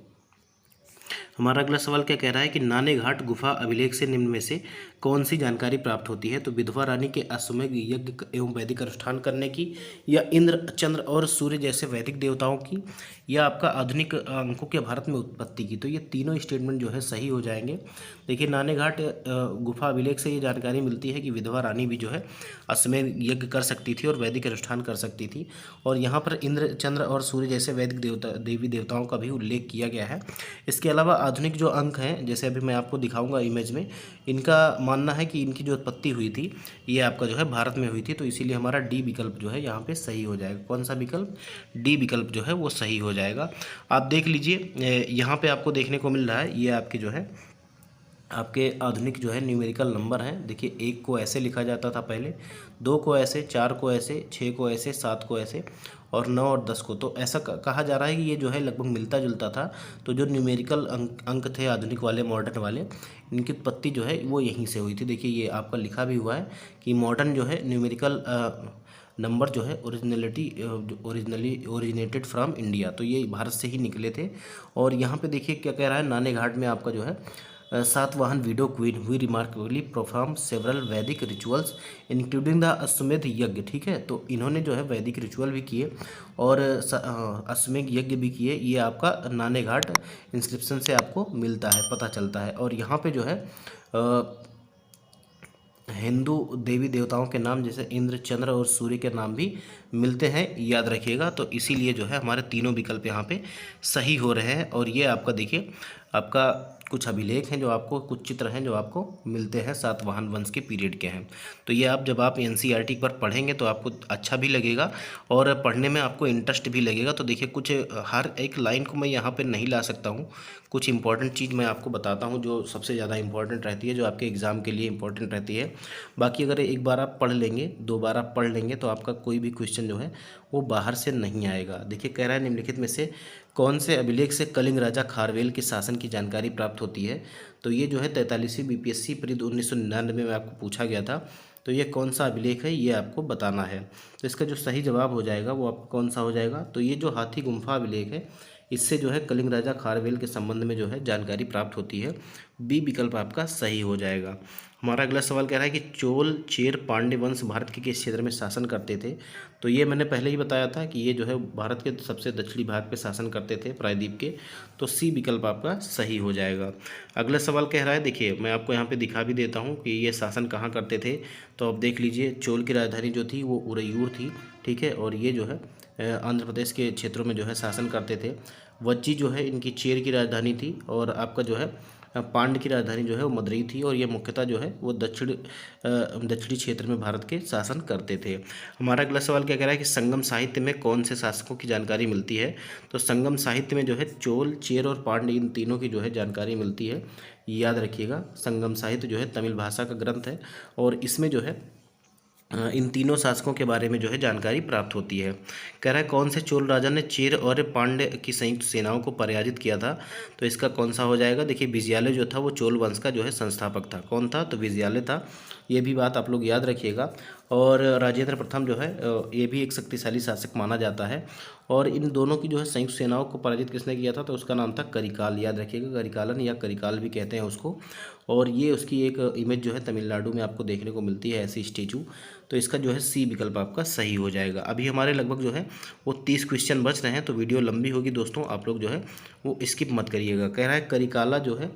हमारा अगला सवाल क्या कह रहा है कि नाने घाट गुफा अभिलेख से निम्न में से कौन सी जानकारी प्राप्त होती है? तो विधवा रानी के अश्वमेध यज्ञ एवं वैदिक अनुष्ठान करने की, या इंद्र चंद्र और सूर्य जैसे वैदिक देवताओं की, या आपका आधुनिक अंकों के भारत में उत्पत्ति की। तो ये तीनों स्टेटमेंट जो है सही हो जाएंगे। देखिए, नाने घाट गुफा अभिलेख से ये जानकारी मिलती है कि विधवा रानी भी जो है अश्वमेध यज्ञ कर सकती थी और वैदिक अनुष्ठान कर सकती थी। और यहाँ पर इंद्र चंद्र और सूर्य जैसे वैदिक देवी देवताओं का भी उल्लेख किया गया है। इसके अलावा आधुनिक जो अंक हैं, जैसे अभी मैं आपको दिखाऊंगा इमेज में, इनका मानना है कि इनकी जो उत्पत्ति हुई थी ये आपका जो है भारत में हुई थी। तो इसीलिए हमारा डी विकल्प जो है यहाँ पे सही हो जाएगा। कौन सा विकल्प? डी विकल्प जो है वो सही हो जाएगा। आप देख लीजिए, यहाँ पे आपको देखने को मिल रहा है, ये आपके जो है आपके आधुनिक जो है न्यूमेरिकल नंबर हैं। देखिए, 1 को ऐसे लिखा जाता था पहले, 2 को ऐसे, 4 को ऐसे, 6 को ऐसे, 7 को ऐसे, और 9 और 10 को। तो ऐसा कहा जा रहा है कि ये जो है लगभग मिलता जुलता था। तो जो न्यूमेरिकल अंक थे आधुनिक वाले, मॉडर्न वाले, इनकी उत्पत्ति जो है वो यहीं से हुई थी। देखिए, ये आपका लिखा भी हुआ है कि मॉडर्न जो है न्यूमेरिकल नंबर जो है ओरिजिनेटेड फ्रॉम इंडिया। तो ये भारत से ही निकले थे। और यहाँ पे देखिए क्या कह रहा है, नाने घाट में आपका जो है सातवाहन विडो क्वीन हुई रिमार्केबली परफॉर्म सेवरल वैदिक रिचुअल्स इंक्लूडिंग द अश्वमेध यज्ञ। ठीक है, तो इन्होंने जो है वैदिक रिचुअल भी किए और अश्वमेध यज्ञ भी किए। ये आपका नाने घाट इंस्क्रिप्शन से आपको मिलता है, पता चलता है। और यहाँ पे जो है हिंदू देवी देवताओं के नाम जैसे इंद्र चंद्र और सूर्य के नाम भी मिलते हैं, याद रखिएगा। तो इसीलिए जो है हमारे तीनों विकल्प यहाँ पे सही हो रहे हैं। और ये आपका देखिए, आपका कुछ अभिलेख हैं जो आपको, कुछ चित्र हैं जो आपको मिलते हैं सातवाहन वंश के पीरियड के हैं। तो ये आप जब आप एनसीईआरटी पर पढ़ेंगे तो आपको अच्छा भी लगेगा और पढ़ने में आपको इंटरेस्ट भी लगेगा। तो देखिए, कुछ हर एक लाइन को मैं यहाँ पे नहीं ला सकता हूँ, कुछ इंपॉर्टेंट चीज़ मैं आपको बताता हूँ जो सबसे ज़्यादा इंपॉर्टेंट रहती है, जो आपके एग्ज़ाम के लिए इंपॉर्टेंट रहती है। बाकी अगर एक बार आप पढ़ लेंगे, 2 बार आप पढ़ लेंगे तो आपका कोई भी क्वेश्चन जो है वो बाहर से नहीं आएगा। देखिए, कह रहा है निम्नलिखित में से कौन से अभिलेख से कलिंग राजा खारवेल के शासन की जानकारी प्राप्त होती है? तो ये जो है 43वीं बीपीएससी परिद 1999 में आपको पूछा गया था। तो ये कौन सा अभिलेख है ये आपको बताना है। तो इसका जो सही जवाब हो जाएगा वो आपका कौन सा हो जाएगा? तो ये जो हाथी गुम्फा अभिलेख है, इससे जो है कलिंग राजा खारवेल के संबंध में जो है जानकारी प्राप्त होती है। बी विकल्प आपका सही हो जाएगा। हमारा अगला सवाल कह रहा है कि चोल चेर पांड्य वंश भारत के किस क्षेत्र में शासन करते थे? तो ये मैंने पहले ही बताया था कि ये जो है भारत के सबसे दक्षिणी भाग पे शासन करते थे, प्रायद्वीप के। तो सी विकल्प आपका सही हो जाएगा। अगला सवाल कह रहा है, देखिए मैं आपको यहाँ पे दिखा भी देता हूँ कि ये शासन कहाँ करते थे। तो आप देख लीजिए, चोल की राजधानी जो थी वो उरैयूर थी। ठीक है, और ये जो है आंध्र प्रदेश के क्षेत्रों में जो है शासन करते थे। वज्जी जो है इनकी चेर की राजधानी थी, और आपका जो है पांड्य की राजधानी जो है वो मदुरई थी। और ये मुख्यतः जो है वो दक्षिणी क्षेत्र में भारत के शासन करते थे। हमारा अगला सवाल क्या कह रहा है कि संगम साहित्य में कौन से शासकों की जानकारी मिलती है? तो संगम साहित्य में जो है चोल चेर और पांड्य इन तीनों की जो है जानकारी मिलती है, याद रखिएगा। संगम साहित्य जो है तमिल भाषा का ग्रंथ है और इसमें जो है इन तीनों शासकों के बारे में जो है जानकारी प्राप्त होती है। कह रहा है कौन से चोल राजा ने चेर और पांड्य की संयुक्त सेनाओं को पराजित किया था? तो इसका कौन सा हो जाएगा? देखिए, विजयालय जो था वो चोल वंश का जो है संस्थापक था। कौन था? तो विजयालय था। ये भी बात आप लोग याद रखिएगा। और राजेंद्र प्रथम जो है ये भी एक शक्तिशाली शासक माना जाता है। और इन दोनों की जो है संयुक्त सेनाओं को पराजित किसने किया था, तो उसका नाम था करिकाल, याद रखिएगा, करिकालन या करिकाल भी कहते हैं उसको। और ये उसकी एक इमेज जो है तमिलनाडु में आपको देखने को मिलती है, ऐसी स्टेचू। तो इसका जो है सी विकल्प आपका सही हो जाएगा। अभी हमारे लगभग जो है वो 30 क्वेश्चन बच रहे हैं, तो वीडियो लंबी होगी दोस्तों, आप लोग जो है वो स्किप मत करिएगा। कह रहा है करिकाला जो है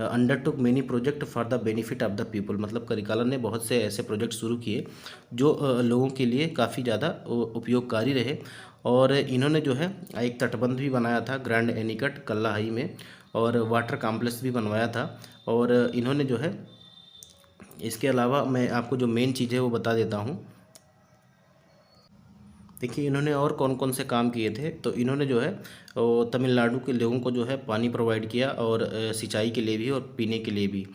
undertook many project for the benefit of the people, मतलब करिकालन ने बहुत से ऐसे प्रोजेक्ट शुरू किए जो लोगों के लिए काफ़ी ज़्यादा उपयोगकारी रहे। और इन्होंने जो है एक तटबंध भी बनाया था ग्रैंड एनिकट कल्लाहाई में, और वाटर कॉम्प्लेक्स भी बनवाया था। और इन्होंने जो है इसके अलावा मैं आपको जो मेन चीज़ है वो बता देता हूँ। देखिए इन्होंने और कौन कौन से काम किए थे, तो इन्होंने जो है तमिलनाडु के लोगों को जो है पानी प्रोवाइड किया, और सिंचाई के लिए भी और पीने के लिए भी,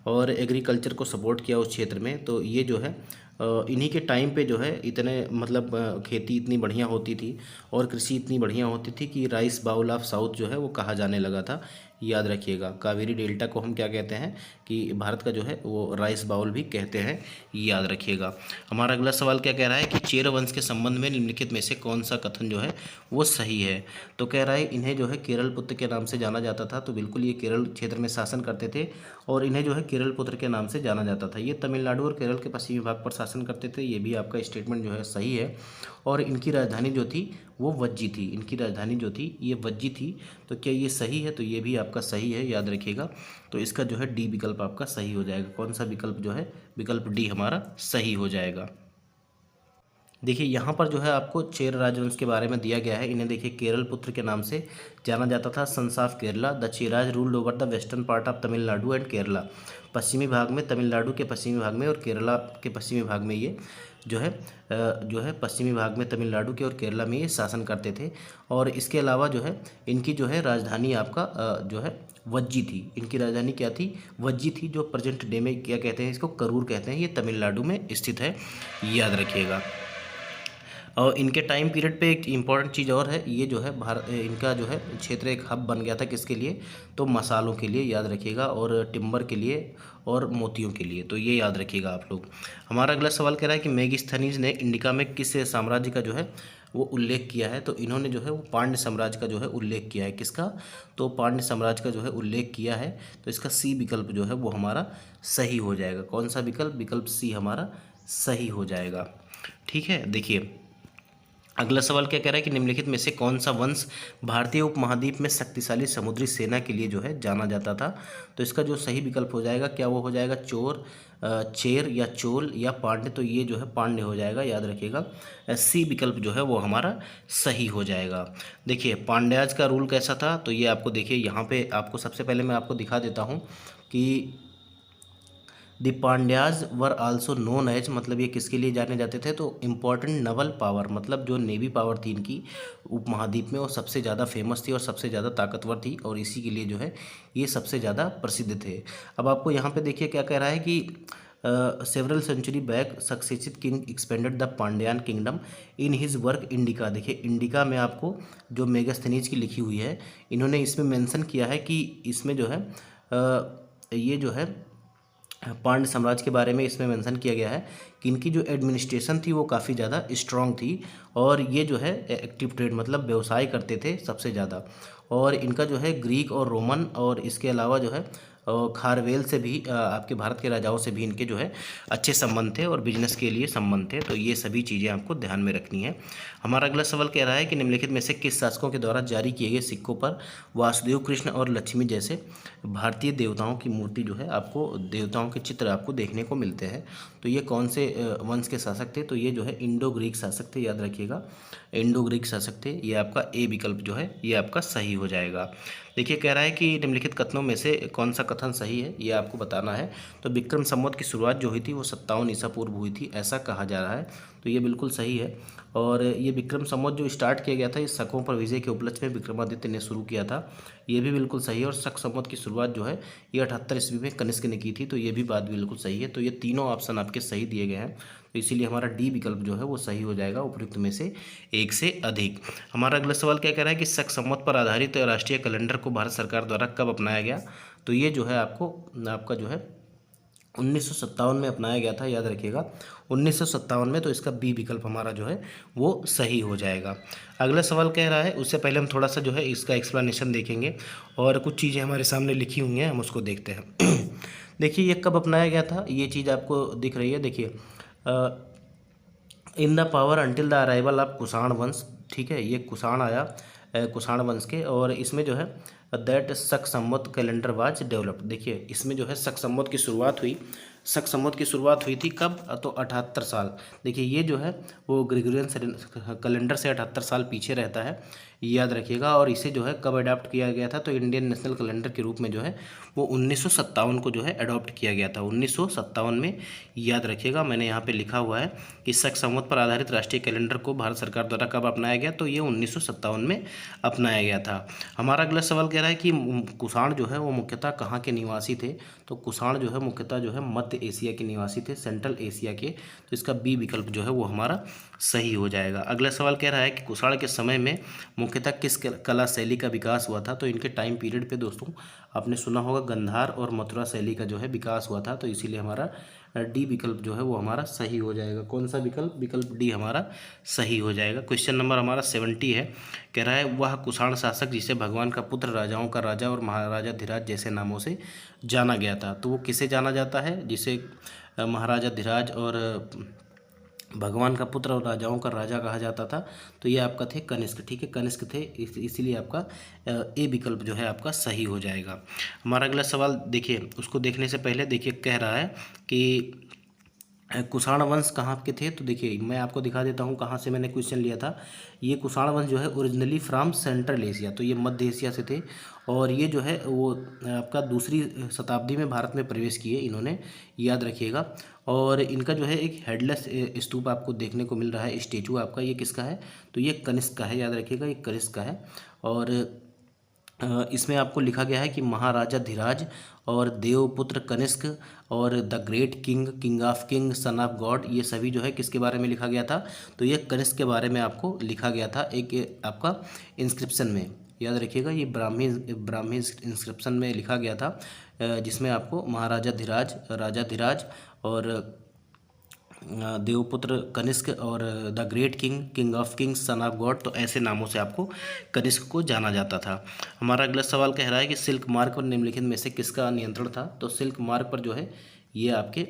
और एग्रीकल्चर को सपोर्ट किया उस क्षेत्र में। तो ये जो है इन्हीं के टाइम पे जो है इतने मतलब खेती इतनी बढ़िया होती थी और कृषि इतनी बढ़िया होती थी कि राइस बाउल ऑफ साउथ जो है वो कहा जाने लगा था। याद रखिएगा, कावेरी डेल्टा को हम क्या कहते हैं कि भारत का जो है वो राइस बाउल भी कहते हैं, याद रखिएगा। हमारा अगला सवाल क्या कह रहा है कि चेर वंश के संबंध में निम्नलिखित में से कौन सा कथन जो है वो सही है। तो कह रहा है इन्हें जो है केरल पुत्र के नाम से जाना जाता था, तो बिल्कुल ये केरल क्षेत्र में शासन करते थे और इन्हें जो है केरल पुत्र के नाम से जाना जाता था। ये तमिलनाडु और केरल के पश्चिमी भाग पर शासन करते थे, ये भी आपका स्टेटमेंट जो है सही है। और इनकी राजधानी जो थी वो वज्जी थी, इनकी राजधानी जो थी ये वज्जी थी। तो क्या ये सही है, तो ये भी आपका सही है, याद रखिएगा। तो इसका जो है डी विकल्प आपका सही हो जाएगा। कौन सा विकल्प जो है, विकल्प डी हमारा सही हो जाएगा। देखिए यहाँ पर जो है आपको चेर राजवंश के बारे में दिया गया है। इन्हें देखिए केरल पुत्र के नाम से जाना जाता था। Sons of Kerala, the Cheras ruled over the western part of Tamil Nadu and Kerala. पश्चिमी भाग में, तमिलनाडु के पश्चिमी भाग में और केरला के पश्चिमी भाग में ये जो है पश्चिमी भाग में तमिलनाडु के और केरला में ये शासन करते थे। और इसके अलावा जो है इनकी जो है राजधानी आपका जो है वज्जी थी। इनकी राजधानी क्या थी, वज्जी थी, जो प्रेजेंट डे में क्या कहते हैं, इसको करूर कहते हैं। ये तमिलनाडु में स्थित है, याद रखिएगा। और इनके टाइम पीरियड पे एक इम्पॉर्टेंट चीज़ और है, ये जो है इनका जो है क्षेत्र एक हब बन गया था, किसके लिए, तो मसालों के लिए, याद रखिएगा, और टिम्बर के लिए और मोतियों के लिए। तो ये याद रखिएगा आप लोग। हमारा अगला सवाल कह रहा है कि मेगिस्थनीज ने इंडिका में किस साम्राज्य का जो है वो उल्लेख किया है। तो इन्होंने जो है वो पांड्य साम्राज्य का जो है उल्लेख किया है। किसका, तो पांड्य साम्राज्य का जो है उल्लेख किया है। तो इसका सी विकल्प जो है वो हमारा सही हो जाएगा। कौन सा विकल्प, विकल्प सी हमारा सही हो जाएगा। ठीक है, देखिए अगला सवाल क्या कह रहा है कि निम्नलिखित में से कौन सा वंश भारतीय उपमहाद्वीप में शक्तिशाली समुद्री सेना के लिए जो है जाना जाता था। तो इसका जो सही विकल्प हो जाएगा, क्या वो हो जाएगा चेर या चोल या पांड्य। तो ये जो है पांड्य हो जाएगा, याद रखिएगा। सी विकल्प जो है वो हमारा सही हो जाएगा। देखिए पांड्याज का रूल कैसा था, तो ये आपको देखिए यहाँ पे आपको सबसे पहले मैं आपको दिखा देता हूँ कि the Pandyas were also known as, मतलब ये किसके लिए जाने जाते थे, तो इम्पॉर्टेंट नवल पावर, मतलब जो नेवी पावर थी इनकी उपमहाद्वीप में वो सबसे ज़्यादा फेमस थी और सबसे ज़्यादा ताकतवर थी, और इसी के लिए जो है ये सबसे ज़्यादा प्रसिद्ध थे। अब आपको यहाँ पे देखिए क्या कह रहा है कि several century back successive king expanded the Pandyan kingdom in his work Indica. देखिए इंडिका में आपको जो मेगास्थनीज की लिखी हुई है, इन्होंने इसमें मेंशन किया है कि इसमें जो है ये जो है पांड्य साम्राज्य के बारे में इसमें मेंशन किया गया है कि इनकी जो एडमिनिस्ट्रेशन थी वो काफ़ी ज़्यादा स्ट्रांग थी, और ये जो है एक्टिव ट्रेड मतलब व्यवसाय करते थे सबसे ज़्यादा। और इनका जो है ग्रीक और रोमन और इसके अलावा जो है खारवेल से भी आपके भारत के राजाओं से भी इनके जो है अच्छे संबंध थे और बिजनेस के लिए संबंध थे। तो ये सभी चीज़ें आपको ध्यान में रखनी है। हमारा अगला सवाल कह रहा है कि निम्नलिखित में से किस शासकों के द्वारा जारी किए गए सिक्कों पर वासुदेव कृष्ण और लक्ष्मी जैसे भारतीय देवताओं की मूर्ति जो है आपको, देवताओं के चित्र आपको देखने को मिलते हैं। तो ये कौन से वंश के शासक थे, तो ये जो है इंडो ग्रीक शासक थे, याद रखिएगा, इंडो ग्रीक शासक थे। ये आपका ए विकल्प जो है ये आपका सही हो जाएगा। देखिए कह रहा है कि निम्नलिखित कथनों में से कौन सा कथन सही है, ये आपको बताना है। तो विक्रम संवत की शुरुआत जो हुई थी वो 57 ईसा पूर्व हुई थी, ऐसा कहा जा रहा है। तो ये बिल्कुल सही है। और ये विक्रम संवत जो स्टार्ट किया गया था, ये शकों पर विजय के उपलक्ष्य में विक्रमादित्य ने शुरू किया था, ये भी बिल्कुल सही है। और शक संवत की शुरुआत जो है ये 78 ईस्वी में कनिष्क ने की थी, तो ये भी बात बिल्कुल सही है। तो ये तीनों ऑप्शन आपके सही दिए गए हैं, तो इसीलिए हमारा डी विकल्प जो है वो सही हो जाएगा, उपयुक्त में से एक से अधिक। हमारा अगला सवाल क्या कह रहा है कि शक संवत पर आधारित राष्ट्रीय कैलेंडर को भारत सरकार द्वारा कब अपनाया गया। तो ये जो है आपका जो है 1957 में अपनाया गया था, याद रखिएगा 1957 में। तो इसका बी विकल्प हमारा जो है वो सही हो जाएगा। अगला सवाल कह रहा है, उससे पहले हम थोड़ा सा जो है इसका एक्सप्लेनेशन देखेंगे और कुछ चीज़ें हमारे सामने लिखी हुई हैं, हम उसको देखते हैं। देखिए ये कब अपनाया गया था, ये चीज़ आपको दिख रही है, देखिए in the power until the arrival of Kushan वंश, ठीक है, ये कुषाण आया कुषाण वंश के, और इसमें जो है दैट शक संवत कैलेंडर वाज डेवलप्ड। देखिए इसमें जो है शक संवत की शुरुआत हुई, शक संवत की शुरुआत हुई थी कब, तो 78 साल। देखिए ये जो है वो ग्रेगोरियन कैलेंडर से 78 साल पीछे रहता है, ये याद रखिएगा। और इसे जो है कब अडॉप्ट किया गया था, तो इंडियन नेशनल कैलेंडर के रूप में जो है वो 1957 को जो है अडॉप्ट किया गया था, 1957 में, याद रखिएगा। मैंने यहाँ पे लिखा हुआ है कि शक संवत पर आधारित राष्ट्रीय कैलेंडर को भारत सरकार द्वारा कब अपनाया गया, तो ये 1957 में अपनाया गया था। हमारा अगला सवाल कह रहा है कि कुषाण जो है वो मुख्यतः कहाँ के निवासी थे, तो कुषाण जो है मुख्यतः जो है मध्य एशिया के निवासी थे, सेंट्रल एशिया के। तो इसका बी विकल्प जो है वो हमारा सही हो जाएगा। अगला सवाल कह रहा है कि कुषाण के समय में मुख्यतः किस कला शैली का विकास हुआ था, तो इनके टाइम पीरियड पे दोस्तों आपने सुना होगा गंधार और मथुरा शैली का जो है विकास हुआ था। तो इसीलिए हमारा डी विकल्प जो है वो हमारा सही हो जाएगा। कौन सा विकल्प, विकल्प डी हमारा सही हो जाएगा। क्वेश्चन नंबर हमारा 70 है, कह रहा है वह कुषाण शासक जिसे भगवान का पुत्र, राजाओं का राजा और महाराजा धीराज जैसे नामों से जाना गया था। तो वो किसे जाना जाता है, जिसे महाराजा धीराज और भगवान का पुत्र और राजाओं का राजा कहा जाता था। तो ये आपका थे कनिष्क, ठीक है, कनिष्क थे, इसीलिए आपका ए विकल्प जो है आपका सही हो जाएगा। हमारा अगला सवाल देखिए, उसको देखने से पहले देखिए कह रहा है कि कुषाण वंश कहाँ के थे, तो देखिए मैं आपको दिखा देता हूँ कहाँ से मैंने क्वेश्चन लिया था। ये कुषाण वंश जो है ओरिजिनली फ्रॉम सेंट्रल एशिया, तो ये मध्य एशिया से थे, और ये जो है वो आपका दूसरी शताब्दी में भारत में प्रवेश किए इन्होंने, याद रखिएगा। और इनका जो है एक हेडलेस स्तूप आपको देखने को मिल रहा है, स्टेचू आपका, ये किसका है, तो ये कनिष्क का है, याद रखिएगा ये कनिष्क का है। और इसमें आपको लिखा गया है कि महाराजा धीराज और देवपुत्र कनिष्क और the great king, king of king, son of God, ये सभी जो है किसके बारे में लिखा गया था, तो ये कनिष्क के बारे में आपको लिखा गया था एक आपका इंस्क्रिप्शन में, याद रखिएगा। ये ब्राह्मी इंस्क्रिप्शन में लिखा गया था, जिसमें आपको महाराजा धीराज, राजा धीराज और देवपुत्र कनिष्क और the great king, king of Kings, son of God, तो ऐसे नामों से आपको कनिष्क को जाना जाता था। हमारा अगला सवाल कह रहा है कि सिल्क मार्ग पर निम्नलिखित में से किसका नियंत्रण था, तो सिल्क मार्ग पर जो है ये आपके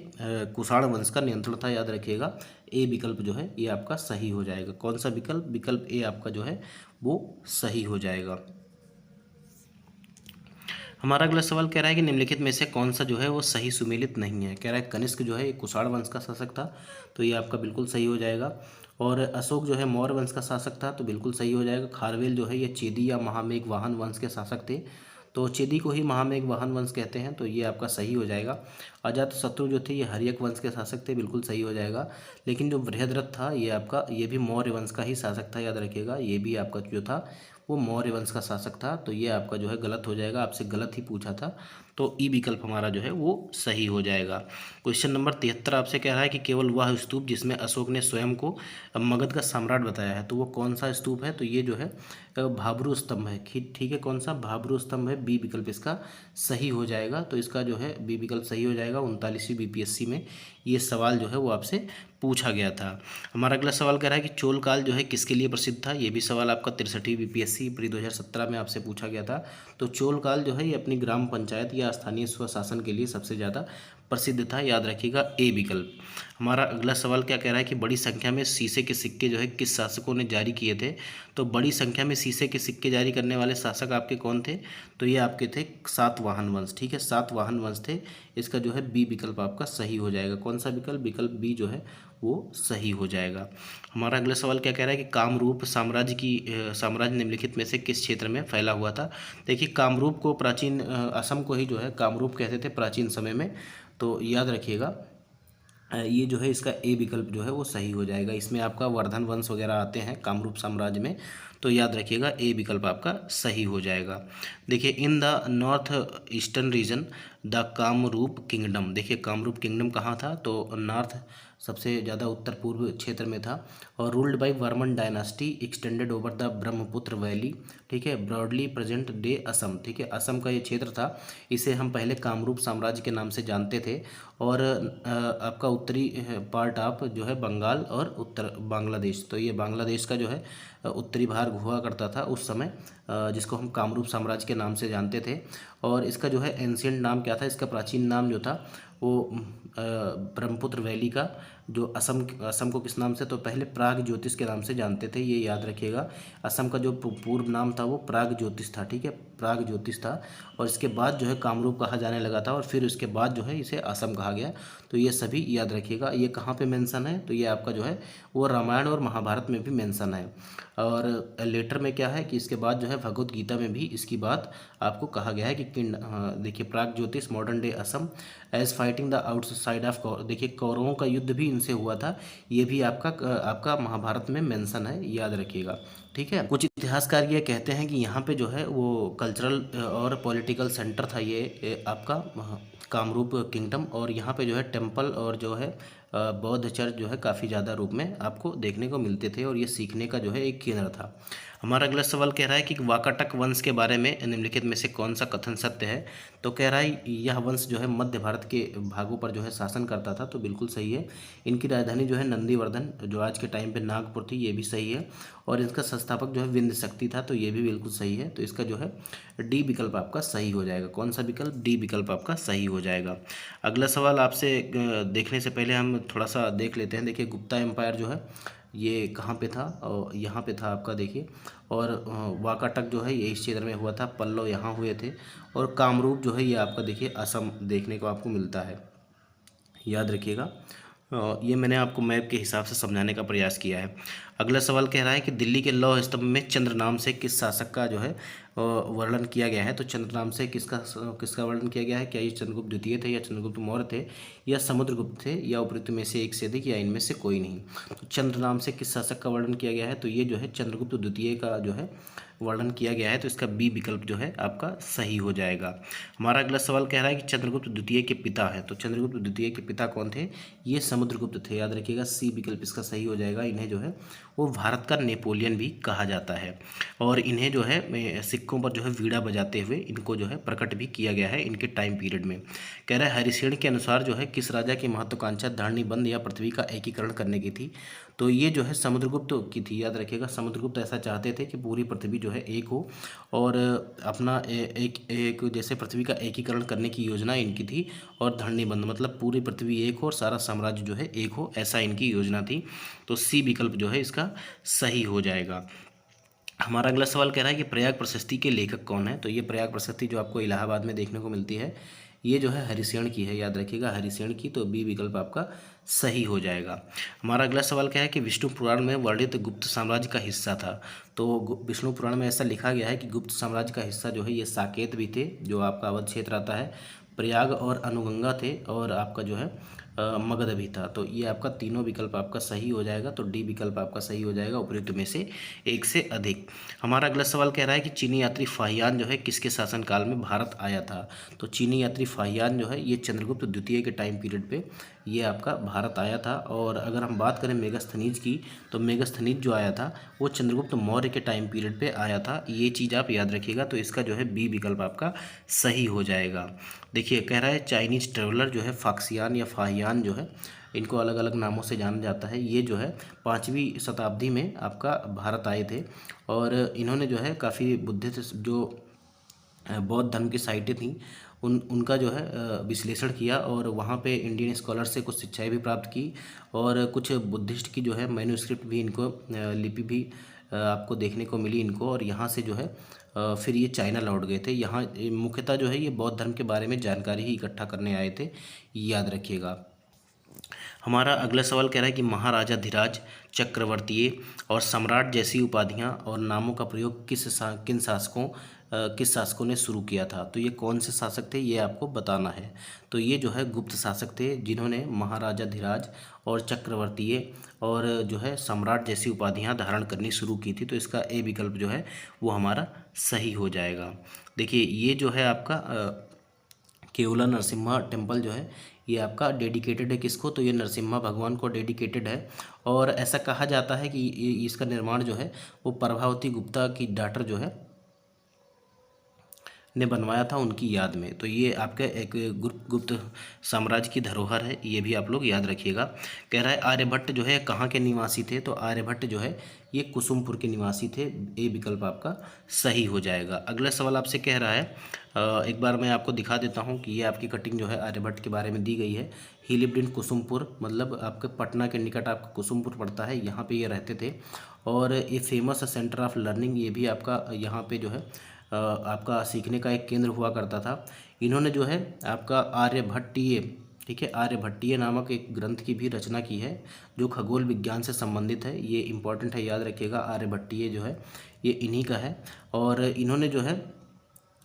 कुषाण वंश का नियंत्रण था, याद रखिएगा। ए विकल्प जो है ये आपका सही हो जाएगा। कौन सा विकल्प, विकल्प ए आपका जो है वो सही हो जाएगा। हमारा अगला सवाल कह रहा है कि निम्नलिखित में से कौन सा जो है वो सही सुमेलित नहीं है। कह रहा है कनिष्क जो है एक कुषाण वंश का शासक था, तो ये आपका बिल्कुल सही हो जाएगा। और अशोक जो है मौर्य वंश का शासक था, तो बिल्कुल सही हो जाएगा। खारवेल जो है ये चेदी या महामेघ वाहन वंश के शासक थे, तो चेदी को ही महामेघ वाहन वंश कहते हैं, तो ये आपका सही हो जाएगा। अजातशत्रु जो थे ये हर्यक वंश के शासक थे, बिल्कुल सही हो जाएगा। लेकिन जो बृहद्रथ था ये आपका, ये भी मौर्य वंश का ही शासक था, याद रखिएगा। ये भी आपका जो था वो मौर्य वंश का शासक था, तो ये आपका जो है गलत हो जाएगा, आपसे गलत ही पूछा था। तो ई विकल्प हमारा जो है वो सही हो जाएगा। क्वेश्चन नंबर 73 आपसे कह रहा है कि केवल वह स्तूप जिसमें अशोक ने स्वयं को मगध का सम्राट बताया है, तो वो कौन सा स्तूप है, तो ये जो है भाब्रू स्तंभ है, ठीक है। कौन सा, भाब्रू स्तंभ है, बी विकल्प इसका सही हो जाएगा। तो इसका जो है बी विकल्प सही हो जाएगा। 39वीं बीपीएससी में ये सवाल जो है वो आपसे पूछा गया था। हमारा अगला सवाल कह रहा है कि चोल काल जो है किसके लिए प्रसिद्ध था, ये भी सवाल आपका 63वीं बीपीएससी प्री 2017 में आपसे पूछा गया था। तो चोल काल जो है ये अपनी ग्राम पंचायत या स्थानीय स्वशासन के लिए सबसे ज़्यादा प्रसिद्ध था, याद रखिएगा ए विकल्प। हमारा अगला सवाल क्या कह रहा है कि बड़ी संख्या में शीशे के सिक्के जो है किस शासकों ने जारी किए थे, तो बड़ी संख्या में शीशे के सिक्के जारी करने वाले शासक आपके कौन थे, तो ये आपके थे सातवाहन वंश, ठीक है, सातवाहन वंश थे। इसका जो है बी विकल्प आपका सही हो जाएगा। कौन सा विकल्प, विकल्प बी जो है वो सही हो जाएगा। हमारा अगला सवाल क्या कह रहा है कि कामरूप साम्राज्य निम्नलिखित में से किस क्षेत्र में फैला हुआ था। देखिए कामरूप को प्राचीन असम को ही जो है कामरूप कहते थे प्राचीन समय में, तो याद रखिएगा ये जो है इसका ए विकल्प जो है वो सही हो जाएगा। इसमें आपका वर्धन वंश वगैरह आते हैं कामरूप साम्राज्य में, तो याद रखिएगा ए विकल्प आपका सही हो जाएगा। देखिए in the north eastern region the Kamrup kingdom, देखिए कामरूप किंगडम कहाँ था, तो नॉर्थ सबसे ज़्यादा उत्तर पूर्व क्षेत्र में था। और ruled by Varman dynasty extended over the Brahmaputra valley, ठीक है, ब्रॉडली प्रेजेंट डे असम, ठीक है, असम का ये क्षेत्र था, इसे हम पहले कामरूप साम्राज्य के नाम से जानते थे। और आपका उत्तरी पार्ट ऑफ जो है बंगाल और उत्तर बांग्लादेश, तो ये बांग्लादेश का जो है उत्तरी भाग हुआ करता था उस समय, जिसको हम कामरूप साम्राज्य के नाम से जानते थे। और इसका जो है एंशियंट नाम क्या था, इसका प्राचीन नाम जो था वो ब्रह्मपुत्र वैली का जो असम को किस नाम से, तो पहले प्राग ज्योतिष के नाम से जानते थे, ये याद रखिएगा। असम का जो पूर्व नाम था वो प्राग ज्योतिष था, ठीक है, प्राग ज्योतिष था। और इसके बाद जो है कामरूप कहा जाने लगा था, और फिर उसके बाद जो है इसे असम कहा गया। तो ये सभी याद रखिएगा। ये कहाँ पे मेंशन है, तो ये आपका जो है वो रामायण और महाभारत में भी मेंशन है। और लेटर में क्या है कि इसके बाद जो है भगवत गीता में भी इसकी बात आपको कहा गया है कि देखिए Pragjyotisha modern day Assam as fighting the outside of, देखिए कौरवों का युद्ध भी इनसे हुआ था, ये भी आपका महाभारत में मेंशन है, याद रखिएगा, ठीक है। कुछ इतिहासकार ये कहते हैं कि यहाँ पे जो है वो कल्चरल और पॉलिटिकल सेंटर था ये आपका कामरूप किंगडम, और यहाँ पे जो है टेम्पल और जो है बौद्ध चर्च जो है काफ़ी ज़्यादा रूप में आपको देखने को मिलते थे, और ये सीखने का जो है एक केंद्र था। हमारा अगला सवाल कह रहा है कि वाकाटक वंश के बारे में निम्नलिखित में से कौन सा कथन सत्य है। तो कह रहा है यह वंश जो है मध्य भारत के भागों पर जो है शासन करता था, तो बिल्कुल सही है। इनकी राजधानी जो है नंदीवर्धन, जो आज के टाइम पे नागपुर थी, ये भी सही है। और इसका संस्थापक जो है विंध्य शक्ति था, तो ये भी बिल्कुल सही है। तो इसका जो है डी विकल्प आपका सही हो जाएगा। कौन सा विकल्प, डी विकल्प आपका सही हो जाएगा। अगला सवाल आपसे देखने से पहले हम थोड़ा सा देख लेते हैं। देखिए गुप्ता एम्पायर जो है ये कहाँ पे था, और यहाँ पे था आपका, देखिए। और वाकाटक जो है ये इस क्षेत्र में हुआ था, पल्लव यहाँ हुए थे, और कामरूप जो है ये आपका देखिए असम देखने को आपको मिलता है, याद रखिएगा। ये मैंने आपको मैप के हिसाब से समझाने का प्रयास किया है। अगला सवाल कह रहा है कि दिल्ली के लौह स्तंभ में चंद्र नाम से किस शासक का जो है वर्णन किया गया है। तो चंद्र नाम से किसका वर्णन किया गया है, क्या ये चंद्रगुप्त द्वितीय थे, या चंद्रगुप्त मौर्य थे, या समुद्रगुप्त थे, या उपरोक्त में से एक से अधिक, या इनमें से कोई नहीं। तो चंद्र नाम से किस शासक का वर्णन किया गया है, तो ये जो है चंद्रगुप्त द्वितीय का जो है वर्णन किया गया है। तो इसका बी विकल्प जो है आपका सही हो जाएगा। हमारा अगला सवाल कह रहा है कि चंद्रगुप्त द्वितीय के पिता है। तो चंद्रगुप्त द्वितीय के पिता कौन थे, ये समुद्रगुप्त थे, याद रखिएगा। सी विकल्प इसका सही हो जाएगा। इन्हें जो है वो भारत का नेपोलियन भी कहा जाता है, और इन्हें जो है सिक्कों पर जो है वीणा बजाते हुए इनको जो है प्रकट भी किया गया है इनके टाइम पीरियड में। कह रहा है हरिसेन के अनुसार जो है किस राजा की महत्वाकांक्षा धरणीबंध या पृथ्वी का एकीकरण करने की थी। तो ये जो है समुद्रगुप्त की थी, याद रखिएगा। समुद्रगुप्त ऐसा चाहते थे कि पूरी पृथ्वी जो है एक हो, और अपना एक जैसे पृथ्वी का एकीकरण करने की योजना इनकी थी, और धरणीबंध मतलब पूरी पृथ्वी एक हो और सारा साम्राज्य जो है एक हो, ऐसा इनकी योजना थी। तो सी विकल्प जो है इसका सही हो जाएगा। हमारा अगला सवाल कह रहा है कि प्रयाग प्रशस्ति के लेखक कौन है। तो ये प्रयाग प्रशस्ति जो आपको इलाहाबाद में देखने को मिलती है, ये जो है हरिसेन की है, याद रखिएगा, हरिसेन की। तो बी विकल्प आपका सही हो जाएगा। हमारा अगला सवाल क्या है कि विष्णु पुराण में वर्णित गुप्त साम्राज्य का हिस्सा था। तो विष्णु पुराण में ऐसा लिखा गया है कि गुप्त साम्राज्य का हिस्सा जो है ये साकेत भी थे, जो आपका अवध क्षेत्र आता है, प्रयाग और अनुगंगा थे, और आपका जो है मगध भी था। तो ये आपका तीनों विकल्प आपका सही हो जाएगा। तो डी विकल्प आपका सही हो जाएगा, उपयुक्त में से एक से अधिक। हमारा अगला सवाल कह रहा है कि चीनी यात्री फाहियान जो है किसके शासनकाल में भारत आया था। तो चीनी यात्री फाहियान जो है ये चंद्रगुप्त द्वितीय के टाइम पीरियड पे ये आपका भारत आया था। और अगर हम बात करें मेगास्थनीज की, तो मेगास्थनीज जो आया था वो चंद्रगुप्त मौर्य के टाइम पीरियड पे आया था। ये चीज़ आप याद रखिएगा। तो इसका जो है बी विकल्प आपका सही हो जाएगा। देखिए कह रहा है चाइनीज ट्रेवलर जो है फाक्सियान या फाहियान जो है, इनको अलग अलग नामों से जाना जाता है। ये जो है 5वीं शताब्दी में आपका भारत आए थे, और इन्होंने जो है काफ़ी बुद्धिस्ट जो बौद्ध धर्म की साइटें थीं उनका जो है विश्लेषण किया, और वहाँ पे इंडियन स्कॉलर से कुछ शिक्षाएं भी प्राप्त की, और कुछ बुद्धिस्ट की जो है मैन्यूस्क्रिप्ट भी इनको लिपि भी आपको देखने को मिली इनको। और यहाँ से जो है फिर ये चाइना लौट गए थे। यहाँ मुख्यतः जो है ये बौद्ध धर्म के बारे में जानकारी ही इकट्ठा करने आए थे, याद रखिएगा। हमारा अगला सवाल कह रहा है कि महाराजा धीराज, चक्रवर्तीय और सम्राट जैसी उपाधियां और नामों का प्रयोग किस शासकों ने शुरू किया था। तो ये कौन से शासक थे, ये आपको बताना है। तो ये जो है गुप्त शासक थे, जिन्होंने महाराजा धीराज और चक्रवर्तीय और जो है सम्राट जैसी उपाधियां धारण करनी शुरू की थी। तो इसका ए विकल्प जो है वो हमारा सही हो जाएगा। देखिए ये जो है आपका केवला नरसिम्हा टेम्पल जो है ये आपका डेडिकेटेड है किसको, तो ये नरसिम्हा भगवान को डेडिकेटेड है। और ऐसा कहा जाता है कि इसका निर्माण जो है वो प्रभावती गुप्ता की डॉटर जो है ने बनवाया था उनकी याद में। तो ये आपका एक गुप्त साम्राज्य की धरोहर है, ये भी आप लोग याद रखिएगा। कह रहा है आर्यभट्ट जो है कहाँ के निवासी थे, तो आर्यभट्ट जो है ये कुसुमपुर के निवासी थे। ए विकल्प आपका सही हो जाएगा। अगला सवाल आपसे कह रहा है, एक बार मैं आपको दिखा देता हूँ कि ये आपकी कटिंग जो है आर्यभट्ट के बारे में दी गई है। ही लिव्ड इन कुसुमपुर, मतलब आपके पटना के निकट आपका कुसुमपुर पड़ता है, यहाँ पे ये रहते थे। और ये फेमस सेंटर ऑफ लर्निंग, ये भी आपका यहाँ पे जो है आपका सीखने का एक केंद्र हुआ करता था। इन्होंने जो है आपका आर्यभट्टीय, ठीक है, आर्यभट्टीय नामक एक ग्रंथ की भी रचना की है जो खगोल विज्ञान से संबंधित है। ये इंपॉर्टेंट है, याद रखिएगा। आर्यभट्टीय जो है ये इन्हीं का है। और इन्होंने जो है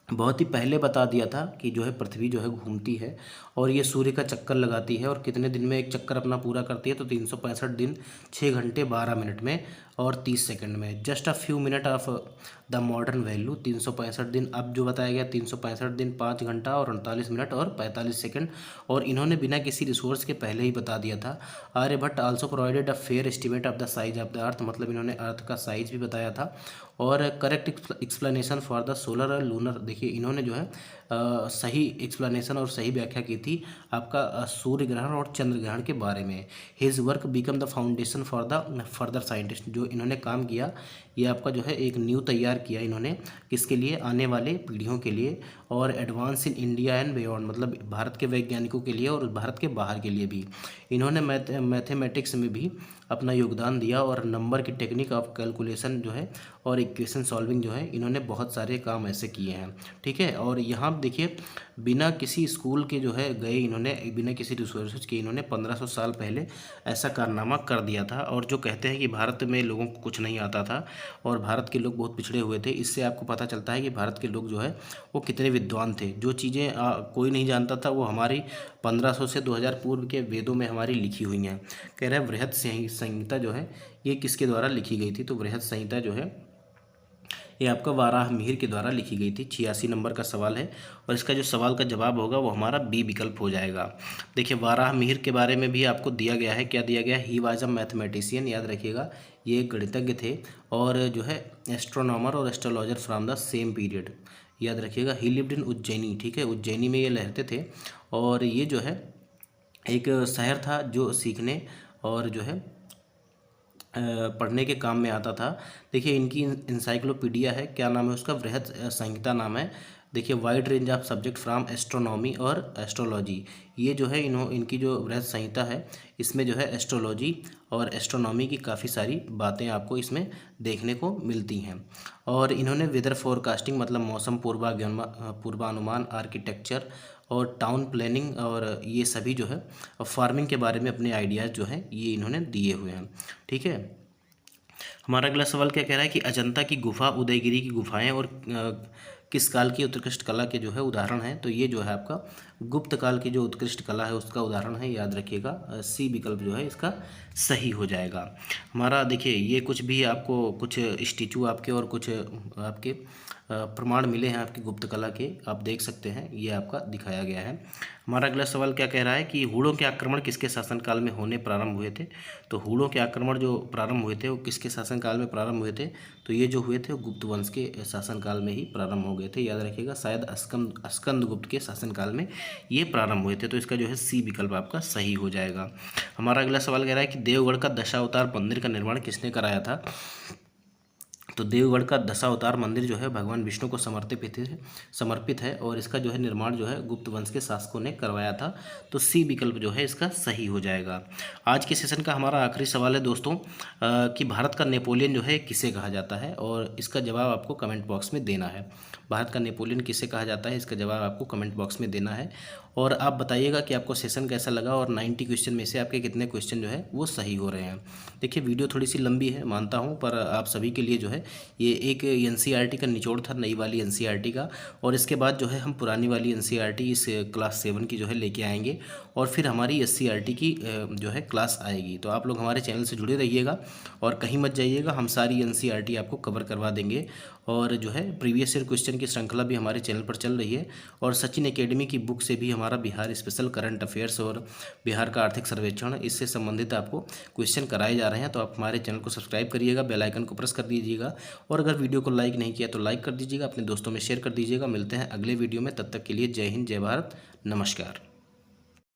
बहुत ही पहले बता दिया था कि जो है पृथ्वी जो है घूमती है और ये सूर्य का चक्कर लगाती है, और कितने दिन में एक चक्कर अपना पूरा करती है, तो 365 दिन 6 घंटे 12 मिनट में और 30 सेकंड में। Just a few minute of the modern value, 365 दिन, अब जो बताया गया 365 दिन 5 घंटा और 39 मिनट और 45 सेकंड। और इन्होंने बिना किसी रिसोर्स के पहले ही बता दिया था। Aryabhata also provided a fair estimate of the size of the earth, मतलब इन्होंने अर्थ का साइज भी बताया था। और correct explanation for the solar और लूनर, देखिए इन्होंने जो है सही एक्सप्लेनेशन और सही व्याख्या की थी आपका सूर्य ग्रहण और चंद्र ग्रहण के बारे में। His work become the foundation for the further scientist, जो इन्होंने काम किया ये आपका जो है एक नींव तैयार किया इन्होंने, किसके लिए, आने वाले पीढ़ियों के लिए। और advance in India and beyond, मतलब भारत के वैज्ञानिकों के लिए और भारत के बाहर के लिए भी। इन्होंने मैथमेटिक्स में भी अपना योगदान दिया और नंबर की टेक्निक ऑफ कैलकुलेशन जो है और इक्वेशन सॉल्विंग जो है, इन्होंने बहुत सारे काम ऐसे किए हैं, ठीक है। और यहाँ देखिए बिना किसी स्कूल के जो है गए इन्होंने, बिना किसी रिसोर्सेज के इन्होंने 1500 साल पहले ऐसा कारनामा कर दिया था। और जो कहते हैं कि भारत में लोगों को कुछ नहीं आता था और भारत के लोग बहुत पिछड़े हुए थे, इससे आपको पता चलता है कि भारत के लोग जो है वो कितने विद्वान थे। जो चीज़ें कोई नहीं जानता था वो हमारी 1500 से 2000 पूर्व के वेदों में हमारी लिखी हुई हैं। कह रहे हैं बृहद संहिता जो है ये किसके द्वारा लिखी गई थी, तो बृहद संहिता जो है ये आपका वाराह मिहिर के द्वारा लिखी गई थी। 86 नंबर का सवाल है और इसका जो सवाल का जवाब होगा वो हमारा बी विकल्प हो जाएगा। देखिए वाराह मिहिर के बारे में भी आपको दिया गया है, क्या दिया गया है, ही वाज अ मैथमेटिशियन, याद रखिएगा ये एक गणितज्ञ थे और जो है एस्ट्रोनॉमर और astrologer from the same period, याद रखिएगा। ही लिव्ड इन उज्जैनी, ठीक है, उज्जैनी में ये रहते थे। और ये जो है एक शहर था जो सीखने और जो है पढ़ने के काम में आता था। देखिए इनकी इंसाइक्लोपीडिया है, क्या नाम है उसका, बृहद संहिता नाम है। देखिए wide range of subject from astronomy और एस्ट्रोलॉजी, ये जो है इनकी जो बृहद संहिता है इसमें जो है एस्ट्रोलॉजी और एस्ट्रोनॉमी की काफ़ी सारी बातें आपको इसमें देखने को मिलती हैं। और इन्होंने वेदर फोरकास्टिंग, मतलब मौसम पूर्वानुमान, आर्किटेक्चर और टाउन प्लानिंग और ये सभी जो है फार्मिंग के बारे में अपने आइडियाज़ जो हैं ये इन्होंने दिए हुए हैं, ठीक है। हमारा अगला सवाल क्या कह रहा है कि अजंता की गुफा, उदयगिरी की गुफाएं और किस काल की उत्कृष्ट कला के जो है उदाहरण हैं, तो ये जो है आपका गुप्त काल की जो उत्कृष्ट कला है उसका उदाहरण है, याद रखिएगा। सी विकल्प जो है इसका सही हो जाएगा हमारा। देखिए ये कुछ भी आपको कुछ स्टैचू आपके और कुछ आपके प्रमाण मिले हैं आपकी गुप्त कला के, आप देख सकते हैं, ये आपका दिखाया गया है। हमारा अगला सवाल क्या कह रहा है कि हूणों के आक्रमण किसके शासनकाल में होने प्रारंभ हुए थे, तो हूणों के आक्रमण जो प्रारंभ हुए थे वो किसके शासनकाल में प्रारंभ हुए थे, तो ये जो हुए थे वो गुप्त वंश के शासनकाल में ही प्रारंभ हो गए थे, याद रखिएगा। शायद स्कंदगुप्त के शासनकाल में ये प्रारंभ हुए थे, तो इसका जो है सी विकल्प आपका सही हो जाएगा। हमारा अगला सवाल कह रहा है कि देवगढ़ का दशावतार मंदिर का निर्माण किसने कराया था, तो देवगढ़ का दशावतार मंदिर जो है भगवान विष्णु को समर्पित है और इसका जो है निर्माण जो है गुप्त वंश के शासकों ने करवाया था, तो सी विकल्प जो है इसका सही हो जाएगा। आज के सेशन का हमारा आखिरी सवाल है दोस्तों कि भारत का नेपोलियन जो है किसे कहा जाता है, और इसका जवाब आपको कमेंट बॉक्स में देना है। भारत का नेपोलियन किसे कहा जाता है, इसका जवाब आपको कमेंट बॉक्स में देना है। और आप बताइएगा कि आपको सेशन कैसा लगा और 90 क्वेश्चन में से आपके कितने क्वेश्चन जो है वो सही हो रहे हैं। देखिए वीडियो थोड़ी सी लंबी है मानता हूँ, पर आप सभी के लिए जो है ये एक एनसीईआरटी का निचोड़ था, नई वाली एनसीईआरटी का, और इसके बाद जो है हम पुरानी वाली एनसीईआरटी इस क्लास 7 की जो है लेके आएंगे और फिर हमारी एससीईआरटी की जो है क्लास आएगी। तो आप लोग हमारे चैनल से जुड़े रहिएगा और कहीं मत जाइएगा, हम सारी एनसीईआरटी आपको कवर करवा देंगे और जो है प्रीवियस ईयर क्वेश्चन की श्रृंखला भी हमारे चैनल पर चल रही है। और सचिन एकेडमी की बुक से भी हमारा बिहार स्पेशल करंट अफेयर्स और बिहार का आर्थिक सर्वेक्षण इससे संबंधित आपको क्वेश्चन कराए जा रहे हैं। तो आप हमारे चैनल को सब्सक्राइब करिएगा, बेल आइकन को प्रेस कर दीजिएगा, और अगर वीडियो को लाइक नहीं किया तो लाइक कर दीजिएगा, अपने दोस्तों में शेयर कर दीजिएगा। मिलते हैं अगले वीडियो में, तब तक के लिए जय हिंद, जय भारत, नमस्कार।